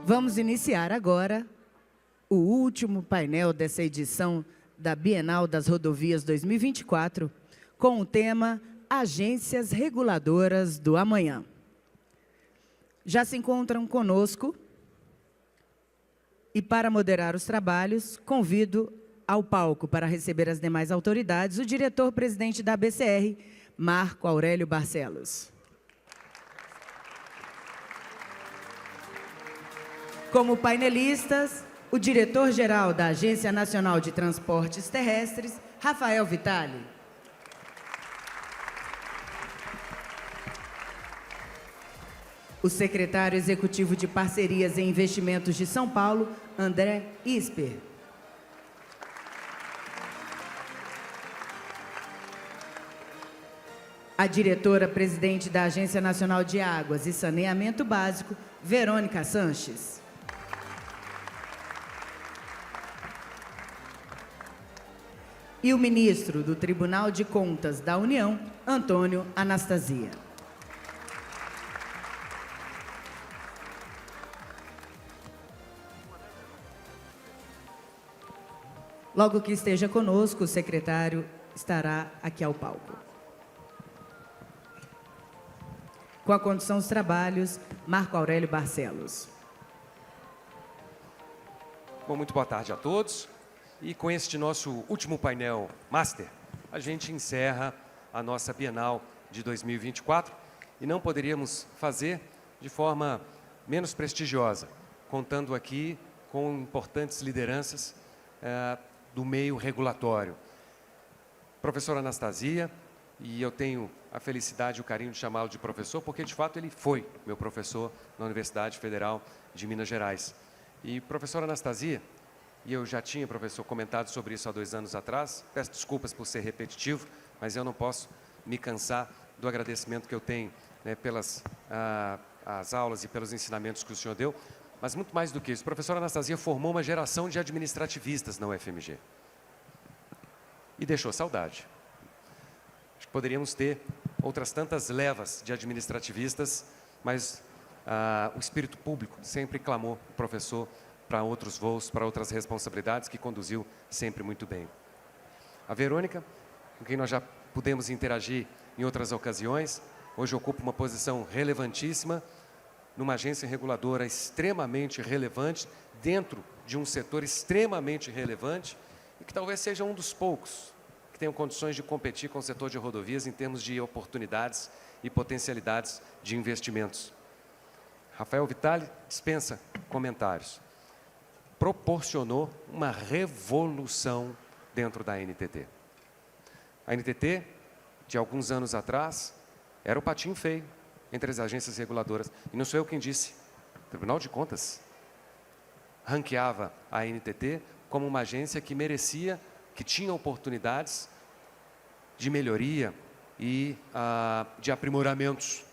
Vamos iniciar agora o último painel dessa edição da Bienal das Rodovias 2024, com o tema Agências Reguladoras do Amanhã. Já se encontram conosco e, para moderar os trabalhos, convido ao palco para receber as demais autoridades o diretor-presidente da ABCR, Marco Aurélio Barcelos. Como painelistas, o diretor-geral da Agência Nacional de Transportes Terrestres, Rafael Vitali. O secretário executivo de Parcerias e Investimentos de São Paulo, André Isper. A diretora-presidente da Agência Nacional de Águas e Saneamento Básico, Verônica Sanches. E o ministro do Tribunal de Contas da União, Antônio Anastasia. Logo que esteja conosco, o secretário estará aqui ao palco. Com a condução dos trabalhos, Marco Aurélio Barcelos. Bom, muito boa tarde a todos. E com este nosso último painel Master, a gente encerra a nossa Bienal de 2024 e não poderíamos fazer de forma menos prestigiosa, contando aqui com importantes lideranças do meio regulatório. Professora Anastasia, e eu tenho a felicidade e o carinho de chamá-lo de professor, porque de fato ele foi meu professor na Universidade Federal de Minas Gerais. E professora Anastasia, e eu já tinha, professor, comentado sobre isso há 2 anos atrás, peço desculpas por ser repetitivo, mas eu não posso me cansar do agradecimento que eu tenho, né, pelas as aulas e pelos ensinamentos que o senhor deu, mas muito mais do que isso, a professora Anastasia formou uma geração de administrativistas na UFMG e deixou saudade. Acho que poderíamos ter outras tantas levas de administrativistas, mas o espírito público sempre clamou o professor para outros voos, para outras responsabilidades, que conduziu sempre muito bem. A Verônica, com quem nós já pudemos interagir em outras ocasiões, hoje ocupa uma posição relevantíssima numa agência reguladora extremamente relevante, dentro de um setor extremamente relevante, e que talvez seja um dos poucos que tenham condições de competir com o setor de rodovias em termos de oportunidades e potencialidades de investimentos. Rafael Vitali dispensa comentários. Proporcionou uma revolução dentro da ANTT. A ANTT, de alguns anos atrás, era o patinho feio entre as agências reguladoras. E não sou eu quem disse. O Tribunal de Contas ranqueava a ANTT como uma agência que merecia, que tinha oportunidades de melhoria e de aprimoramentos.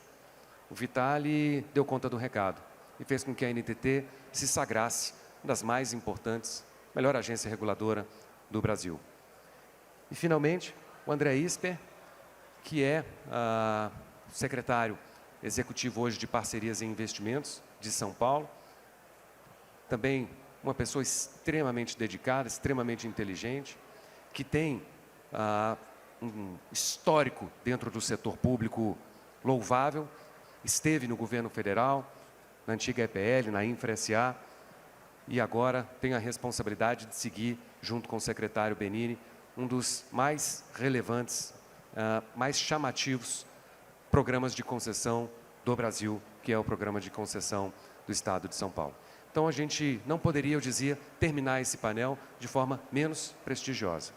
O Vitali deu conta do recado e fez com que a ANTT se sagrasse uma das mais importantes, melhor agência reguladora do Brasil. E, finalmente, o André Isper, que é secretário executivo hoje de Parcerias e Investimentos de São Paulo, também uma pessoa extremamente dedicada, extremamente inteligente, que tem um histórico dentro do setor público louvável, esteve no governo federal, na antiga EPL, na Infra SA, e agora tem a responsabilidade de seguir, junto com o secretário Benini, um dos mais relevantes, mais chamativos programas de concessão do Brasil, que é o programa de concessão do Estado de São Paulo. Então, a gente não poderia, eu dizia, terminar esse painel de forma menos prestigiosa.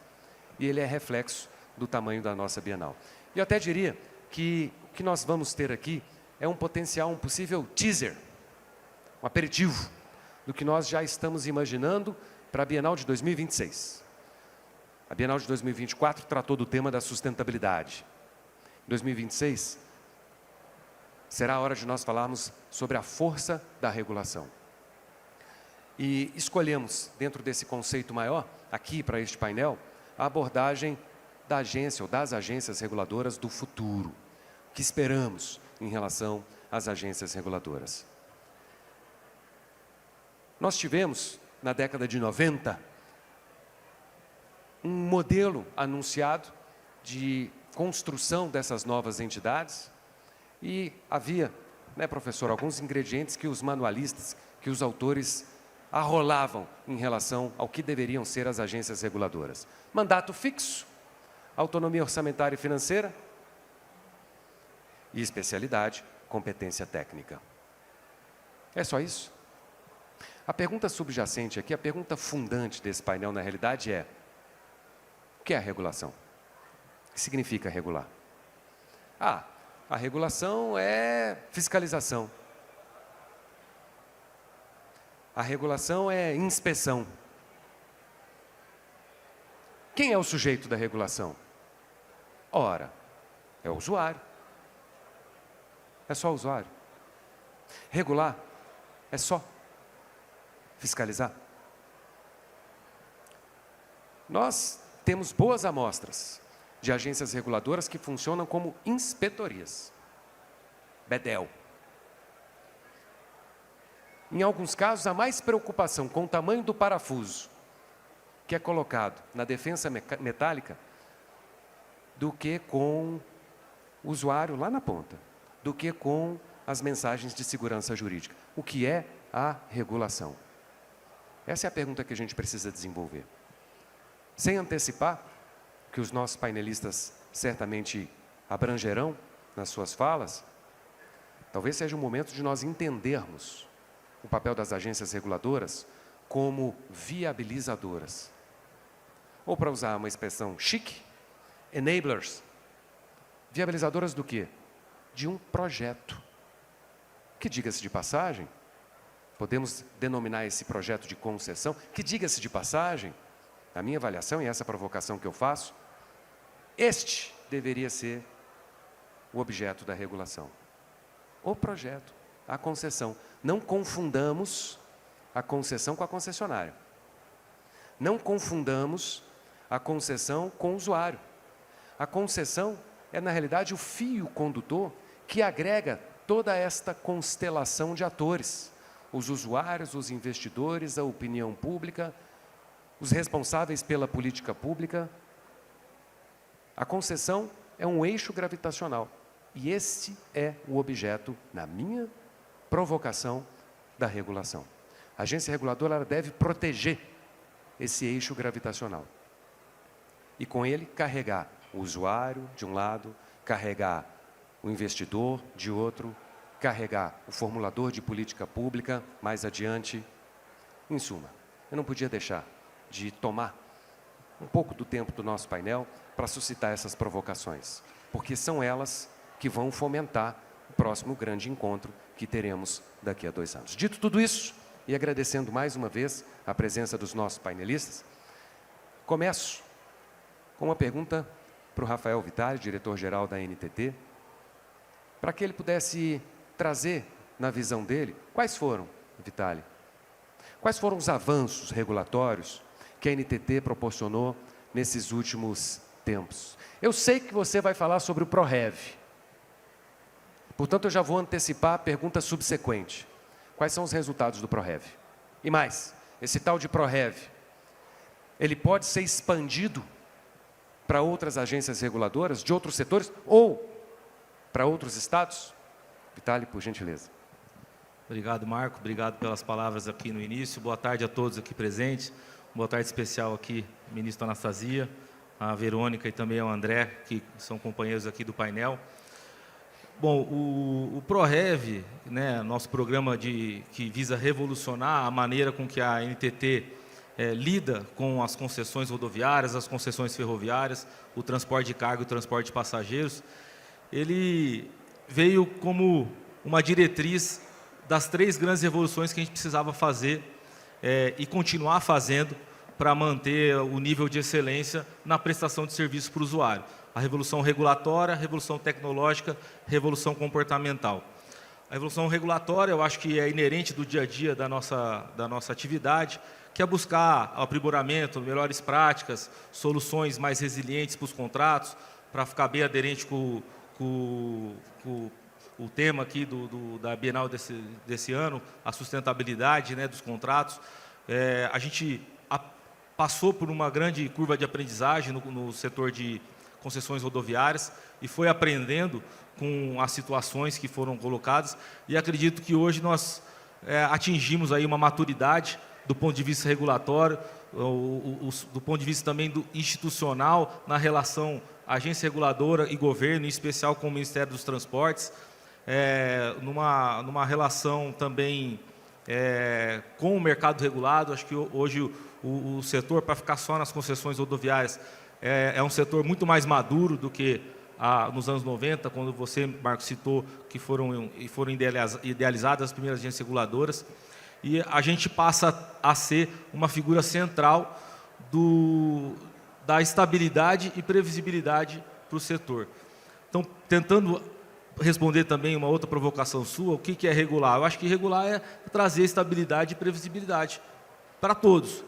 E ele é reflexo do tamanho da nossa Bienal. E eu até diria que o que nós vamos ter aqui é um potencial, um possível teaser, um aperitivo, do que nós já estamos imaginando para a Bienal de 2026. A Bienal de 2024 tratou do tema da sustentabilidade. Em 2026, será a hora de nós falarmos sobre a força da regulação. E escolhemos, dentro desse conceito maior, aqui para este painel, a abordagem da agência ou das agências reguladoras do futuro. O que esperamos em relação às agências reguladoras? Nós tivemos, na década de 90, um modelo anunciado de construção dessas novas entidades e havia, né, professor, alguns ingredientes que os manualistas, que os autores arrolavam em relação ao que deveriam ser as agências reguladoras. Mandato fixo, autonomia orçamentária e financeira e especialidade, competência técnica. É só isso? A pergunta subjacente aqui, a pergunta fundante desse painel, na realidade, é: o que é a regulação? O que significa regular? Ah, a regulação é fiscalização. A regulação é inspeção. Quem é o sujeito da regulação? Ora, é o usuário. É só o usuário. Regular é só fiscalizar. Nós temos boas amostras de agências reguladoras que funcionam como inspetorias. Bedel. Em alguns casos, há mais preocupação com o tamanho do parafuso que é colocado na defensa metálica do que com o usuário lá na ponta, do que com as mensagens de segurança jurídica. O que é a regulação? Essa é a pergunta que a gente precisa desenvolver. Sem antecipar, que os nossos painelistas certamente abrangerão nas suas falas, talvez seja o momento de nós entendermos o papel das agências reguladoras como viabilizadoras. Ou, para usar uma expressão chique, enablers. Viabilizadoras do quê? De um projeto. Que, diga-se de passagem, podemos denominar esse projeto de concessão, que, diga-se de passagem, na minha avaliação, e essa provocação que eu faço, este deveria ser o objeto da regulação. O projeto, a concessão. Não confundamos a concessão com a concessionária. Não confundamos a concessão com o usuário. A concessão é, na realidade, o fio condutor que agrega toda esta constelação de atores. Os usuários, os investidores, a opinião pública, os responsáveis pela política pública. A concessão é um eixo gravitacional. E este é o objeto, na minha provocação, da regulação. A agência reguladora ela deve proteger esse eixo gravitacional. E com ele carregar o usuário de um lado, carregar o investidor de outro, carregar o formulador de política pública mais adiante. Em suma, eu não podia deixar de tomar um pouco do tempo do nosso painel para suscitar essas provocações, porque são elas que vão fomentar o próximo grande encontro que teremos daqui a 2 anos. Dito tudo isso, e agradecendo mais uma vez a presença dos nossos painelistas, começo com uma pergunta para o Rafael Vitale, diretor-geral da NTT, para que ele pudesse trazer, na visão dele, quais foram, Vitale, quais foram os avanços regulatórios que a NTT proporcionou nesses últimos tempos. Eu sei que você vai falar sobre o ProRev. Portanto, eu já vou antecipar a pergunta subsequente. Quais são os resultados do ProRev? E mais, esse tal de ProRev, ele pode ser expandido para outras agências reguladoras de outros setores ou para outros estados? Vitale, por gentileza. Obrigado, Marco. Obrigado pelas palavras aqui no início. Boa tarde a todos aqui presentes. Boa tarde especial aqui, ministro Anastasia, a Verônica e também ao André, que são companheiros aqui do painel. Bom, o ProRev, né, nosso programa que visa revolucionar a maneira com que a NTT lida com as concessões rodoviárias, as concessões ferroviárias, o transporte de carga e o transporte de passageiros, ele veio como uma diretriz das 3 grandes revoluções que a gente precisava fazer e continuar fazendo para manter o nível de excelência na prestação de serviço para o usuário. A revolução regulatória, a revolução tecnológica, a revolução comportamental. A revolução regulatória, eu acho que é inerente do dia a dia da nossa atividade, que é buscar aprimoramento, melhores práticas, soluções mais resilientes para os contratos, para ficar bem aderente com o tema aqui da Bienal desse ano, a sustentabilidade, né, dos contratos. A gente passou por uma grande curva de aprendizagem no setor de concessões rodoviárias e foi aprendendo com as situações que foram colocadas, e acredito que hoje nós atingimos aí uma maturidade do ponto de vista regulatório, do ponto de vista também institucional, na relação agência reguladora e governo, em especial com o Ministério dos Transportes, numa relação também com o mercado regulado. Acho que hoje o setor, para ficar só nas concessões rodoviárias, é um setor muito mais maduro do que nos anos 90, quando você, Marcos, citou que foram idealizadas as primeiras agências reguladoras, e a gente passa a ser uma figura central da estabilidade e previsibilidade para o setor. Então, tentando responder também uma outra provocação sua, o que é regular? Eu acho que regular é trazer estabilidade e previsibilidade para todos,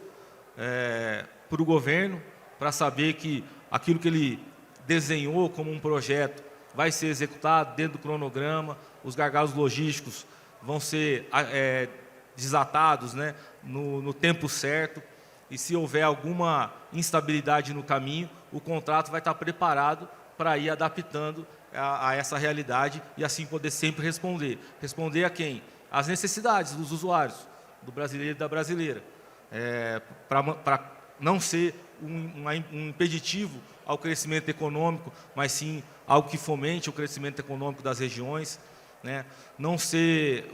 para o governo, para saber que aquilo que ele desenhou como um projeto vai ser executado dentro do cronograma, os gargalos logísticos vão ser desatados, né, no tempo certo, e se houver alguma instabilidade no caminho, o contrato vai estar preparado para ir adaptando a essa realidade e assim poder sempre responder. Responder a quem? Às necessidades dos usuários, do brasileiro e da brasileira, para não ser um impeditivo ao crescimento econômico, mas sim algo que fomente o crescimento econômico das regiões, né? Não ser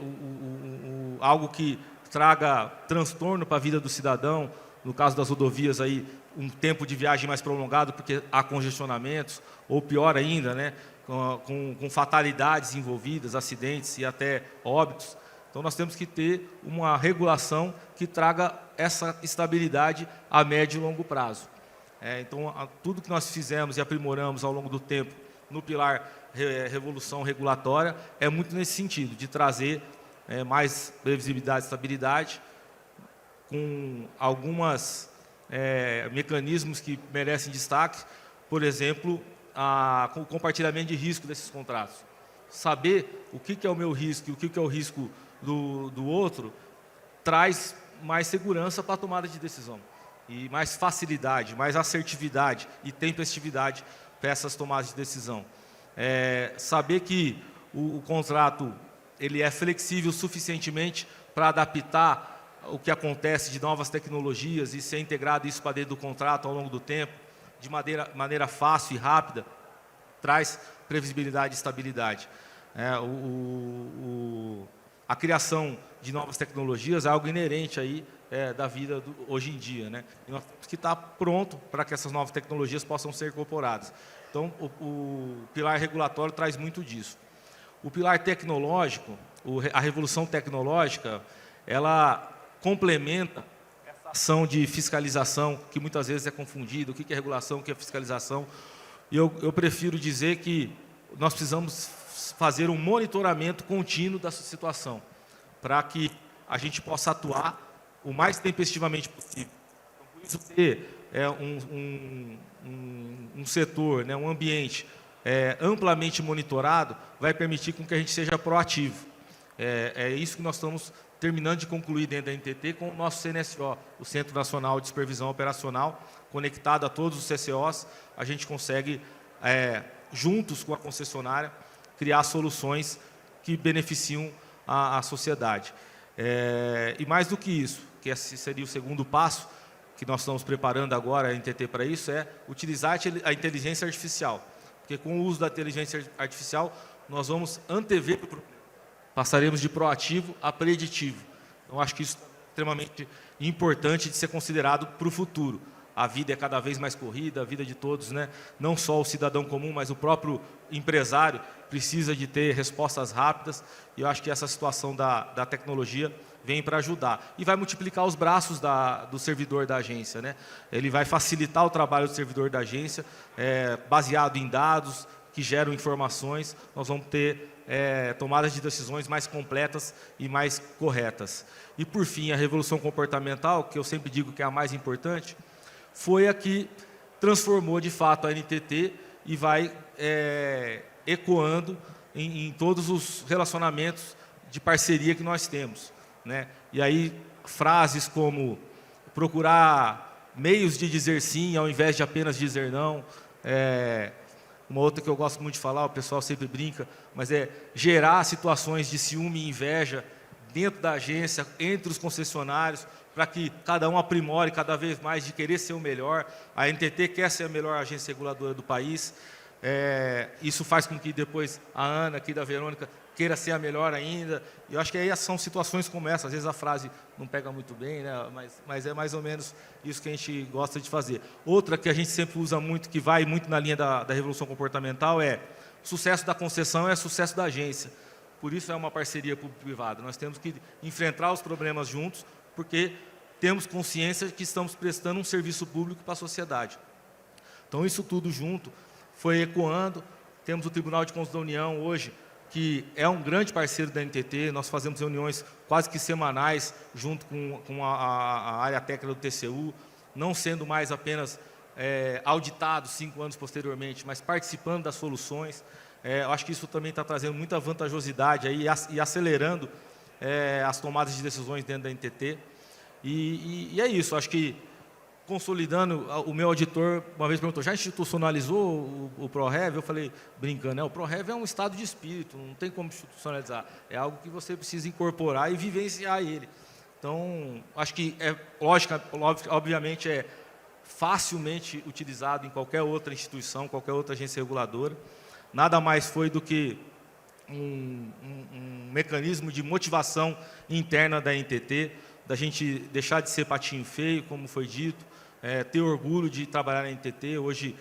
algo que traga transtorno para a vida do cidadão, no caso das rodovias, aí, um tempo de viagem mais prolongado, porque há congestionamentos, ou pior ainda, né, com fatalidades envolvidas, acidentes e até óbitos. Então, nós temos que ter uma regulação que traga essa estabilidade a médio e longo prazo. Então, tudo que nós fizemos e aprimoramos ao longo do tempo no pilar revolução regulatória é muito nesse sentido, de trazer mais previsibilidade e estabilidade, com alguns mecanismos que merecem destaque, por exemplo, o compartilhamento de risco desses contratos. Saber o que é o meu risco e o que é o risco do outro traz mais segurança para a tomada de decisão e mais facilidade, mais assertividade e tempestividade para essas tomadas de decisão. Saber que o contrato ele é flexível suficientemente para adaptar o que acontece de novas tecnologias e ser integrado isso para dentro do contrato ao longo do tempo, de maneira fácil e rápida, traz previsibilidade e estabilidade. A criação de novas tecnologias é algo inerente aí da vida hoje em dia, né? E nós temos que estar pronto para que essas novas tecnologias possam ser incorporadas. Então, o pilar regulatório traz muito disso. O pilar tecnológico, a revolução tecnológica, ela complementa essa ação de fiscalização, que muitas vezes é confundida, o que é regulação, o que é fiscalização. E eu prefiro dizer que nós precisamos fazer um monitoramento contínuo dessa situação, para que a gente possa atuar o mais tempestivamente possível. Então, por isso, ter um setor, né, um ambiente amplamente monitorado, vai permitir com que a gente seja proativo. É isso que nós estamos terminando de concluir dentro da NTT com o nosso CNSO, o Centro Nacional de Supervisão Operacional, conectado a todos os CCOs, a gente consegue, juntos com a concessionária, criar soluções que beneficiam a sociedade. E mais do que isso, que esse seria o segundo passo, que nós estamos preparando agora a NTT para isso, é utilizar a inteligência artificial. Porque com o uso da inteligência artificial, nós vamos antever o problema. Passaremos de proativo a preditivo. Então, acho que isso é extremamente importante de ser considerado para o futuro. A vida é cada vez mais corrida, a vida de todos, né? Não só o cidadão comum, mas o próprio empresário precisa de ter respostas rápidas, e eu acho que essa situação da tecnologia vem para ajudar. E vai multiplicar os braços do servidor da agência, né? Ele vai facilitar o trabalho do servidor da agência, baseado em dados que geram informações, nós vamos ter tomadas de decisões mais completas e mais corretas. E, por fim, a revolução comportamental, que eu sempre digo que é a mais importante, foi a que transformou, de fato, a NTT e vai ecoando em todos os relacionamentos de parceria que nós temos, né? E aí, frases como procurar meios de dizer sim, ao invés de apenas dizer não. Uma outra que eu gosto muito de falar, o pessoal sempre brinca, mas é gerar situações de ciúme e inveja dentro da agência, entre os concessionários, para que cada um aprimore cada vez mais de querer ser o melhor. A NTT quer ser a melhor agência reguladora do país. Isso faz com que depois a Ana, aqui da Verônica, queira ser a melhor ainda. E eu acho que aí são situações como essa. Às vezes a frase não pega muito bem, né? Mas é mais ou menos isso que a gente gosta de fazer. Outra que a gente sempre usa muito, que vai muito na linha da revolução comportamental, é o sucesso da concessão é o sucesso da agência. Por isso é uma parceria público-privada. Nós temos que enfrentar os problemas juntos, porque temos consciência de que estamos prestando um serviço público para a sociedade. Então, isso tudo junto foi ecoando. Temos o Tribunal de Contas da União hoje, que é um grande parceiro da NTT. Nós fazemos reuniões quase que semanais junto com a área técnica do TCU, não sendo mais apenas auditados 5 anos posteriormente, mas participando das soluções. Eu acho que isso também está trazendo muita vantajosidade aí, e acelerando as tomadas de decisões dentro da NTT. E é isso, acho que, consolidando, o meu auditor uma vez perguntou, já institucionalizou o ProRev? Eu falei, brincando, o ProRev é um estado de espírito, não tem como institucionalizar, é algo que você precisa incorporar e vivenciar ele. Então, acho que obviamente é facilmente utilizado em qualquer outra instituição, qualquer outra agência reguladora. Nada mais foi do que um mecanismo de motivação interna da NTT, da gente deixar de ser patinho feio, como foi dito, ter orgulho de trabalhar na NTT. Hoje,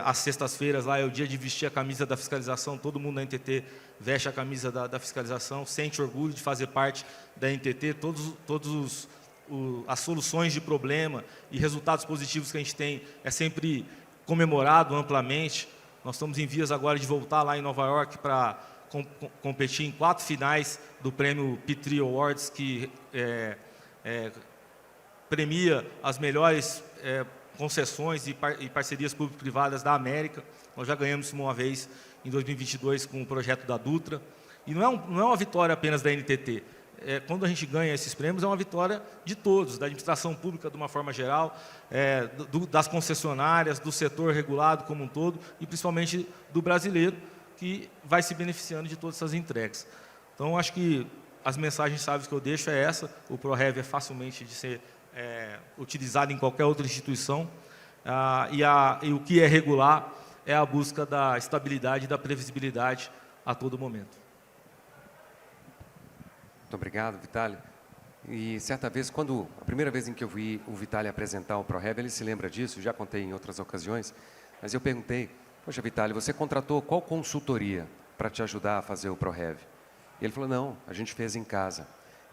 às sextas-feiras, lá é o dia de vestir a camisa da fiscalização, todo mundo na NTT veste a camisa da fiscalização, sente orgulho de fazer parte da NTT, todas as soluções de problema e resultados positivos que a gente tem é sempre comemorado amplamente. Nós estamos em vias agora de voltar lá em Nova York para competir em 4 finais do prêmio P3 Awards, que premia as melhores concessões e parcerias público-privadas da América. Nós já ganhamos isso uma vez em 2022 com o projeto da Dutra. E não é uma vitória apenas da NTT. Quando a gente ganha esses prêmios, é uma vitória de todos, da administração pública de uma forma geral, das concessionárias, do setor regulado como um todo, e principalmente do brasileiro, que vai se beneficiando de todas essas entregas. Então, acho que as mensagens chaves que eu deixo é essa: o ProRev é facilmente de ser utilizado em qualquer outra instituição, e o que é regular é a busca da estabilidade e da previsibilidade a todo momento. Muito obrigado, Vitalio. E certa vez, a primeira vez em que eu vi o Vitalio apresentar o ProRev, ele se lembra disso, já contei em outras ocasiões, mas eu perguntei, poxa, Vitalio, você contratou qual consultoria para te ajudar a fazer o ProRev? E ele falou, não, a gente fez em casa.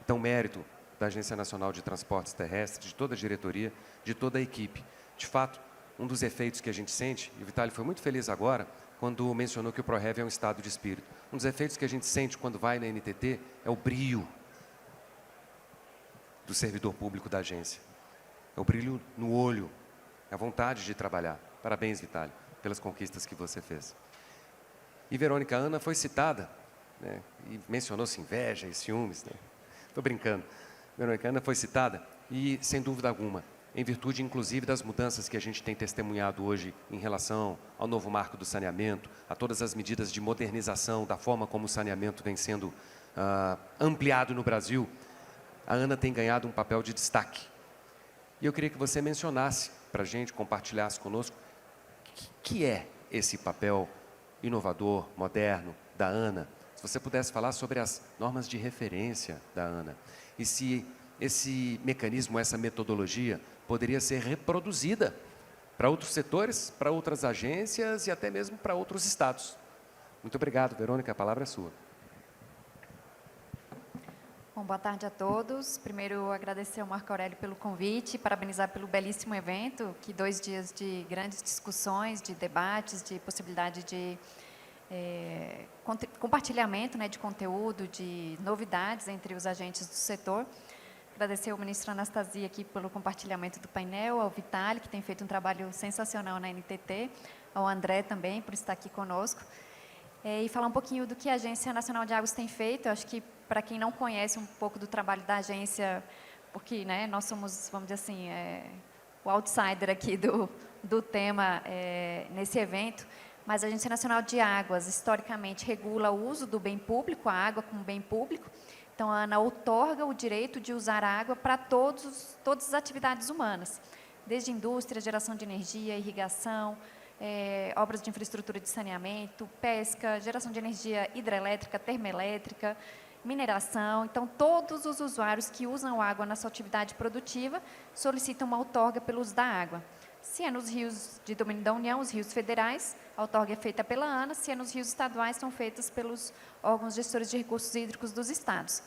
Então, mérito da Agência Nacional de Transportes Terrestres, de toda a diretoria, de toda a equipe. De fato, um dos efeitos que a gente sente, e o Vitalio foi muito feliz agora, quando mencionou que o ProRev é um estado de espírito. Um dos efeitos que a gente sente quando vai na NTT é o brilho do servidor público da agência. É o brilho no olho, é a vontade de trabalhar. Parabéns, Vitalio, pelas conquistas que você fez. E Verônica, Ana foi citada, né, e mencionou-se inveja e ciúmes. Estou brincando. Verônica, Ana foi citada e, sem dúvida alguma, em virtude, inclusive, das mudanças que a gente tem testemunhado hoje em relação ao novo marco do saneamento, a todas as medidas de modernização da forma como o saneamento vem sendo ampliado no Brasil, a Ana tem ganhado um papel de destaque. E eu queria que você mencionasse para a gente, compartilhasse conosco, que é esse papel inovador, moderno da Ana. Se você pudesse falar sobre as normas de referência da Ana, e se esse mecanismo, essa metodologia, poderia ser reproduzida para outros setores, para outras agências e até mesmo para outros estados. Muito obrigado, Verônica, a palavra é sua. Bom, boa tarde a todos. Primeiro, agradecer ao Marco Aurélio pelo convite, parabenizar pelo belíssimo evento, que 2 dias de grandes discussões, de debates, de possibilidade de compartilhamento, né, de conteúdo, de novidades entre os agentes do setor. Agradecer ao ministro Anastasia aqui pelo compartilhamento do painel, ao Vitalio, que tem feito um trabalho sensacional na NTT, ao André também, por estar aqui conosco. e falar um pouquinho do que a Agência Nacional de Águas tem feito. Eu acho que, para quem não conhece um pouco do trabalho da agência, porque, né, nós somos, vamos dizer assim, o outsider aqui do tema nesse evento, mas a Agência Nacional de Águas, historicamente, regula o uso do bem público, a água como bem público. Então, a ANA outorga o direito de usar a água para todas as atividades humanas, desde indústria, geração de energia, irrigação, obras de infraestrutura de saneamento, pesca, geração de energia hidrelétrica, termoelétrica, mineração. Então, todos os usuários que usam água na sua atividade produtiva solicitam uma outorga pelo uso da água. Se é nos rios de domínio da União, os rios federais, a outorga é feita pela ANA. Se é nos rios estaduais, são feitas pelos órgãos gestores de recursos hídricos dos estados.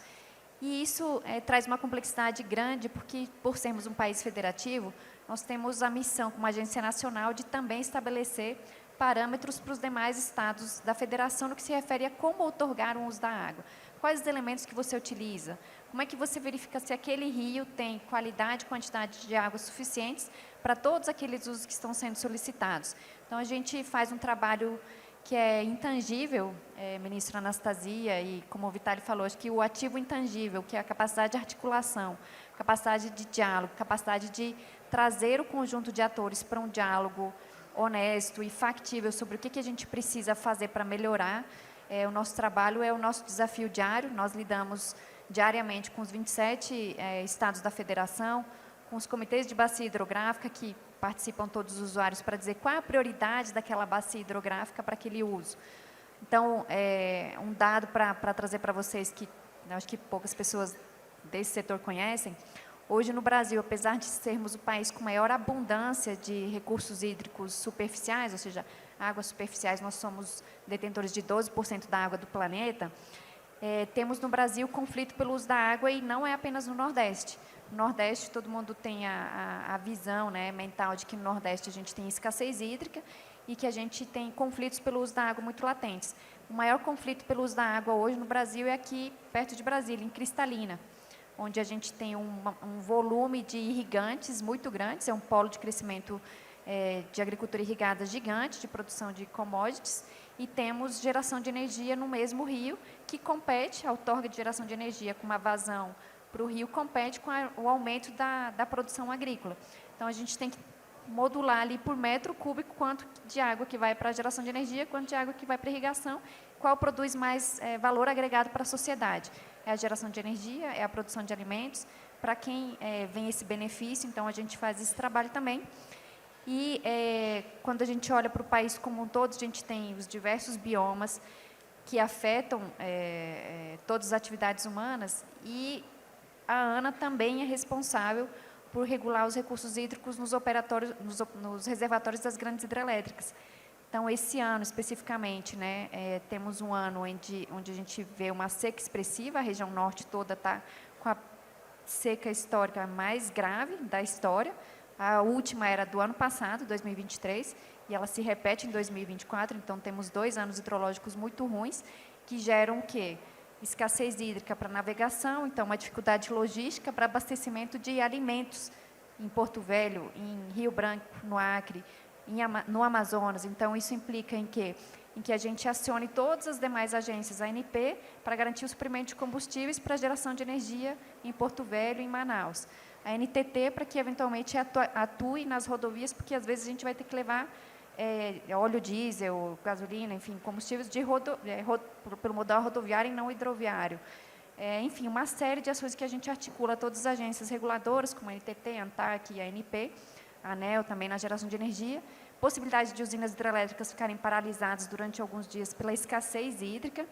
E isso traz uma complexidade grande, porque, por sermos um país federativo, nós temos a missão, como agência nacional, de também estabelecer parâmetros para os demais estados da federação no que se refere a como outorgar o uso da água. Quais os elementos que você utiliza? Como é que você verifica se aquele rio tem qualidade e quantidade de água suficientes para todos aqueles usos que estão sendo solicitados? Então, a gente faz um trabalho que é intangível, ministra Anastasia, e como o Vitali falou, acho que o ativo intangível, que é a capacidade de articulação, capacidade de diálogo, capacidade de trazer o conjunto de atores para um diálogo honesto e factível sobre o que a gente precisa fazer para melhorar. O nosso trabalho é o nosso desafio diário. Nós lidamos diariamente com os 27 estados da federação, com os comitês de bacia hidrográfica, que participam todos os usuários para dizer qual é a prioridade daquela bacia hidrográfica para aquele uso. Então, um dado para trazer para vocês, que eu acho que poucas pessoas desse setor conhecem, hoje no Brasil, apesar de sermos o país com maior abundância de recursos hídricos superficiais, ou seja, águas superficiais, nós somos detentores de 12% da água do planeta, temos no Brasil conflito pelo uso da água, e não é apenas no Nordeste. No Nordeste, todo mundo tem a visão, né, mental de que no Nordeste a gente tem escassez hídrica e que a gente tem conflitos pelo uso da água muito latentes. O maior conflito pelo uso da água hoje no Brasil é aqui, perto de Brasília, em Cristalina, onde a gente tem um volume de irrigantes muito grande, é um polo de crescimento de agricultura irrigada gigante, de produção de commodities, e temos geração de energia no mesmo rio, que compete, a outorga de geração de energia com uma vazão para o rio, compete com o aumento da produção agrícola. Então, a gente tem que modular ali por metro cúbico quanto de água que vai para a geração de energia, quanto de água que vai para a irrigação, qual produz mais valor agregado para a sociedade. É a geração de energia, é a produção de alimentos, para quem vem esse benefício. Então, a gente faz esse trabalho também. E quando a gente olha para o país como um todo, a gente tem os diversos biomas que afetam todas as atividades humanas, e a ANA também é responsável por regular os recursos hídricos nos reservatórios das grandes hidrelétricas. Então, esse ano, especificamente, né, temos um ano onde a gente vê uma seca expressiva, a região norte toda está com a seca histórica mais grave da história. A última era do ano passado, 2023, e ela se repete em 2024, então temos 2 anos hidrológicos muito ruins, que geram o quê? Escassez hídrica para navegação, então uma dificuldade logística para abastecimento de alimentos em Porto Velho, em Rio Branco, no Acre, no Amazonas. Então, isso implica em quê? Em que a gente acione todas as demais agências ANP para garantir o suprimento de combustíveis para a geração de energia em Porto Velho e em Manaus. A NTT, para que eventualmente atue nas rodovias, porque às vezes a gente vai ter que levar óleo diesel, gasolina, enfim, combustíveis pelo modal rodoviário e não hidroviário. Enfim, uma série de ações que a gente articula todas as agências reguladoras, como a NTT, a ANTAC e a ANP, a ANEEL também na geração de energia, possibilidade de usinas hidrelétricas ficarem paralisadas durante alguns dias pela escassez hídrica,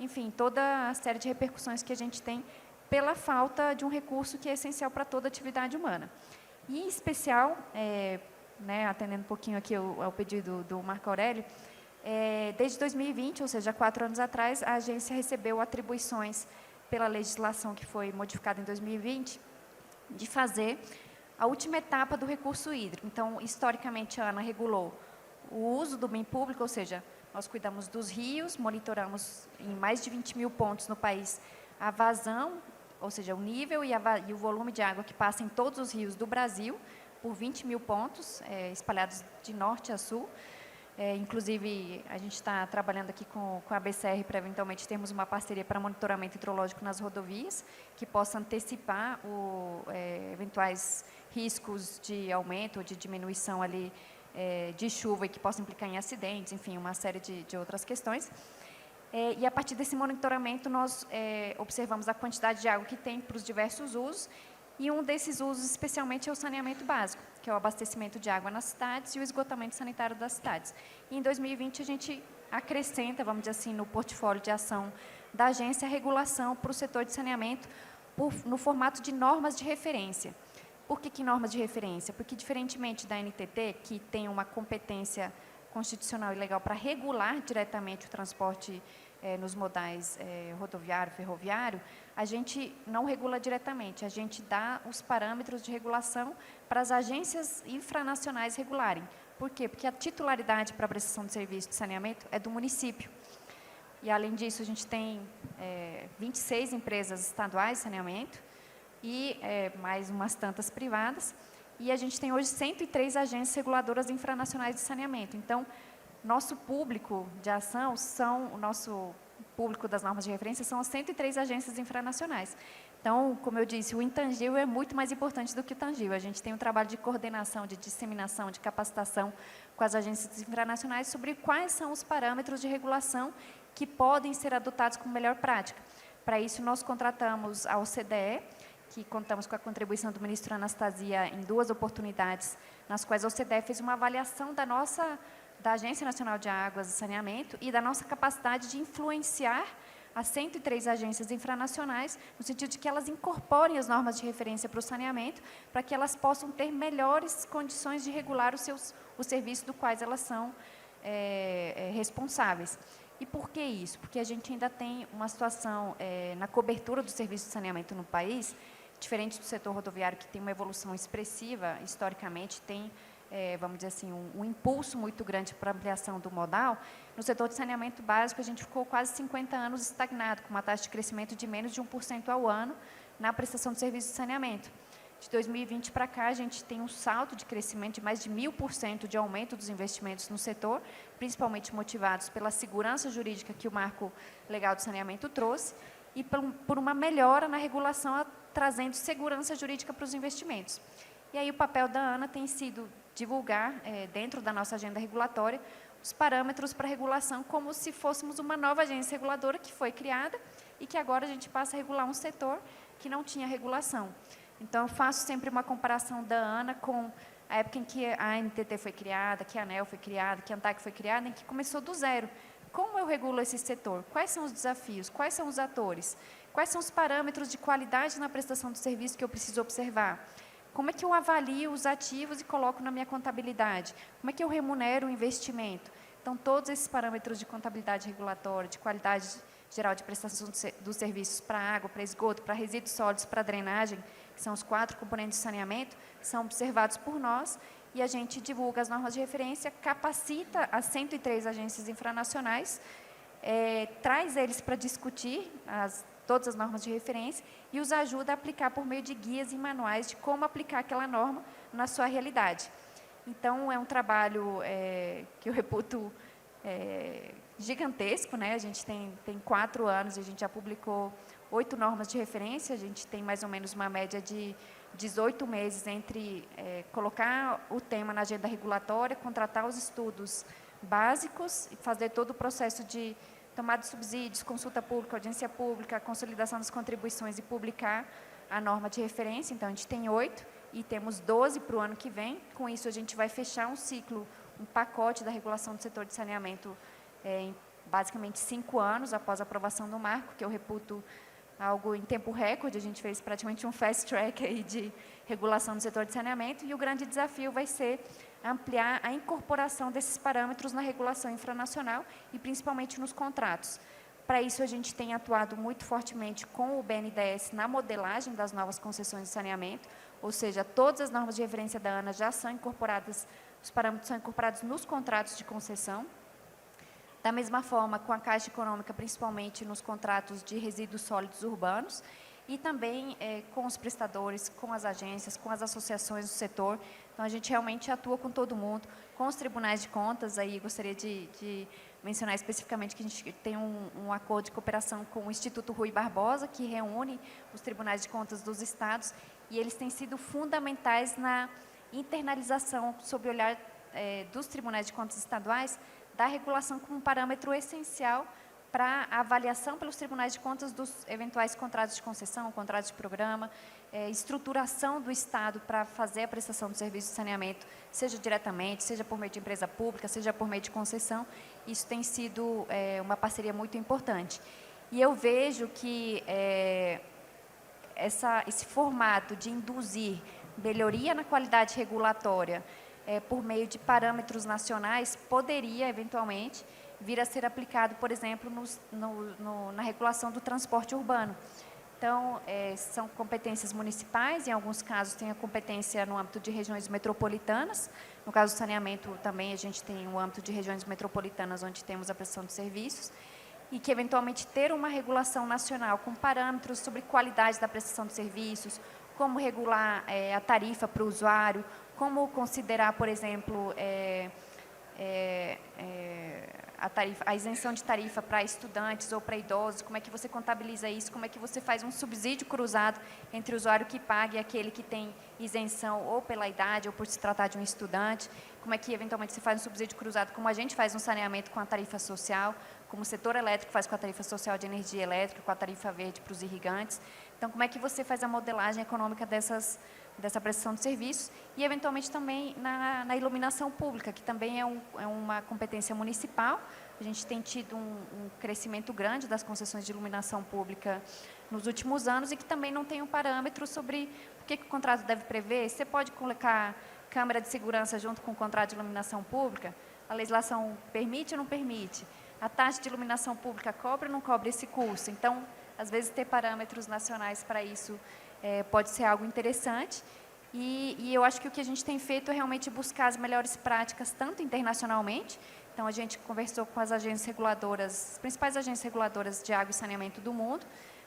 enfim, toda a série de repercussões que a gente tem pela falta de um recurso que é essencial para toda atividade humana. E, em especial, né, atendendo um pouquinho aqui ao pedido do Marco Aurélio, desde 2020, ou seja, 4 anos atrás, a agência recebeu atribuições pela legislação que foi modificada em 2020, de fazer a última etapa do recurso hídrico. Então, historicamente, a ANA regulou o uso do bem público, ou seja, nós cuidamos dos rios, monitoramos em mais de 20 mil pontos no país a vazão, ou seja, o nível e o volume de água que passa em todos os rios do Brasil, por 20 mil pontos, espalhados de norte a sul. Inclusive, a gente está trabalhando aqui com a BCR para eventualmente termos uma parceria para monitoramento hidrológico nas rodovias, que possa antecipar eventuais riscos de aumento ou de diminuição ali de chuva e que possa implicar em acidentes, enfim, uma série de outras questões. E a partir desse monitoramento, nós observamos a quantidade de água que tem para os diversos usos, e um desses usos especialmente é o saneamento básico, que é o abastecimento de água nas cidades e o esgotamento sanitário das cidades. E em 2020, a gente acrescenta, vamos dizer assim, no portfólio de ação da agência, a regulação para o setor de saneamento no formato de normas de referência. Por que normas de referência? Porque, diferentemente da NTT, que tem uma competência constitucional e legal para regular diretamente o transporte nos modais rodoviário, ferroviário, a gente não regula diretamente, a gente dá os parâmetros de regulação para as agências infranacionais regularem. Por quê? Porque a titularidade para a prestação de serviço de saneamento é do município. E, além disso, a gente tem 26 empresas estaduais de saneamento e mais umas tantas privadas, e a gente tem hoje 103 agências reguladoras infranacionais de saneamento. Então, nosso público de ação o nosso público das normas de referência são as 103 agências infranacionais. Então, como eu disse, o intangível é muito mais importante do que o tangível. A gente tem um trabalho de coordenação, de disseminação, de capacitação com as agências infranacionais sobre quais são os parâmetros de regulação que podem ser adotados como melhor prática. Para isso, nós contratamos a OCDE, que contamos com a contribuição do ministro Anastasia em 2 oportunidades, nas quais a OCDE fez uma avaliação da Agência Nacional de Águas e Saneamento e da nossa capacidade de influenciar as 103 agências infranacionais, no sentido de que elas incorporem as normas de referência para o saneamento, para que elas possam ter melhores condições de regular os serviços do quais elas são responsáveis. E por que isso? Porque a gente ainda tem uma situação na cobertura do serviço de saneamento no país, diferente do setor rodoviário, que tem uma evolução expressiva, historicamente, tem, vamos dizer assim, um impulso muito grande para a ampliação do modal. No setor de saneamento básico, a gente ficou quase 50 anos estagnado, com uma taxa de crescimento de menos de 1% ao ano na prestação de serviços de saneamento. De 2020 para cá, a gente tem um salto de crescimento de mais de 1000% de aumento dos investimentos no setor, principalmente motivados pela segurança jurídica que o Marco Legal do Saneamento trouxe e por uma melhora na regulação, trazendo segurança jurídica para os investimentos. E aí o papel da ANA tem sido divulgar, dentro da nossa agenda regulatória, os parâmetros para regulação, como se fôssemos uma nova agência reguladora que foi criada e que agora a gente passa a regular um setor que não tinha regulação. Então, eu faço sempre uma comparação da ANA com a época em que a ANTT foi criada, que a ANEEL foi criada, que a ANTAC foi criada, em que começou do zero. Como eu regulo esse setor? Quais são os desafios? Quais são os atores? Quais são os parâmetros de qualidade na prestação do serviço que eu preciso observar? Como é que eu avalio os ativos e coloco na minha contabilidade? Como é que eu remunero o investimento? Então, todos esses parâmetros de contabilidade regulatória, de qualidade geral de prestação dos serviços para água, para esgoto, para resíduos sólidos, para drenagem, que são os 4 componentes de saneamento, são observados por nós e a gente divulga as normas de referência, capacita as 103 agências infranacionais, traz eles para discutir todas as normas de referência e os ajuda a aplicar por meio de guias e manuais de como aplicar aquela norma na sua realidade. Então, é um trabalho que eu reputo gigantesco, né? A gente tem 4 anos e a gente já publicou 8 normas de referência, a gente tem mais ou menos uma média de 18 meses entre colocar o tema na agenda regulatória, contratar os estudos básicos e fazer todo o processo de tomada de subsídios, consulta pública, audiência pública, consolidação das contribuições e publicar a norma de referência. Então, a gente tem 8 e temos 12 para o ano que vem. Com isso, a gente vai fechar um ciclo, um pacote da regulação do setor de saneamento em basicamente 5 anos após a aprovação do marco, que eu reputo algo em tempo recorde. A gente fez praticamente um fast track aí de regulação do setor de saneamento e o grande desafio vai ser ampliar a incorporação desses parâmetros na regulação infranacional e principalmente nos contratos. Para isso, a gente tem atuado muito fortemente com o BNDES na modelagem das novas concessões de saneamento, ou seja, todas as normas de referência da ANA já são incorporadas, os parâmetros são incorporados nos contratos de concessão. Da mesma forma, com a Caixa Econômica, principalmente nos contratos de resíduos sólidos urbanos. e também com os prestadores, com as agências, com as associações do setor. Então, a gente realmente atua com todo mundo, com os tribunais de contas. Aí gostaria de mencionar especificamente que a gente tem um acordo de cooperação com o Instituto Rui Barbosa, que reúne os tribunais de contas dos estados, e eles têm sido fundamentais na internalização, sob o olhar dos tribunais de contas estaduais, da regulação como um parâmetro essencial para a avaliação pelos tribunais de contas dos eventuais contratos de concessão, contratos de programa, estruturação do Estado para fazer a prestação do serviço de saneamento, seja diretamente, seja por meio de empresa pública, seja por meio de concessão. Isso tem sido uma parceria muito importante. E eu vejo que esse formato de induzir melhoria na qualidade regulatória por meio de parâmetros nacionais poderia, eventualmente, vir a ser aplicado, por exemplo, na regulação do transporte urbano. Então, são competências municipais, em alguns casos tem a competência no âmbito de regiões metropolitanas. No caso do saneamento, também a gente tem o âmbito de regiões metropolitanas, onde temos a prestação de serviços, e que, eventualmente, ter uma regulação nacional com parâmetros sobre qualidade da prestação de serviços, como regular a tarifa para o usuário, como considerar, por exemplo, a isenção de tarifa para estudantes ou para idosos, como é que você contabiliza isso, como é que você faz um subsídio cruzado entre o usuário que paga e aquele que tem isenção ou pela idade ou por se tratar de um estudante, como é que eventualmente você faz um subsídio cruzado, como a gente faz um saneamento com a tarifa social, como o setor elétrico faz com a tarifa social de energia elétrica, com a tarifa verde para os irrigantes. Então, como é que você faz a modelagem econômica dessa prestação de serviços e, eventualmente, também na iluminação pública, que também é uma competência municipal. A gente tem tido um crescimento grande das concessões de iluminação pública nos últimos anos e que também não tem um parâmetro sobre o que o contrato deve prever. Você pode colocar câmera de segurança junto com o contrato de iluminação pública? A legislação permite ou não permite? A taxa de iluminação pública cobre ou não cobre esse custo? Então, às vezes, ter parâmetros nacionais para isso pode ser algo interessante. E eu acho que o que a gente tem feito é realmente buscar as melhores práticas, tanto internacionalmente. Então, a gente conversou com as agências reguladoras, as principais agências reguladoras de água e saneamento do mundo,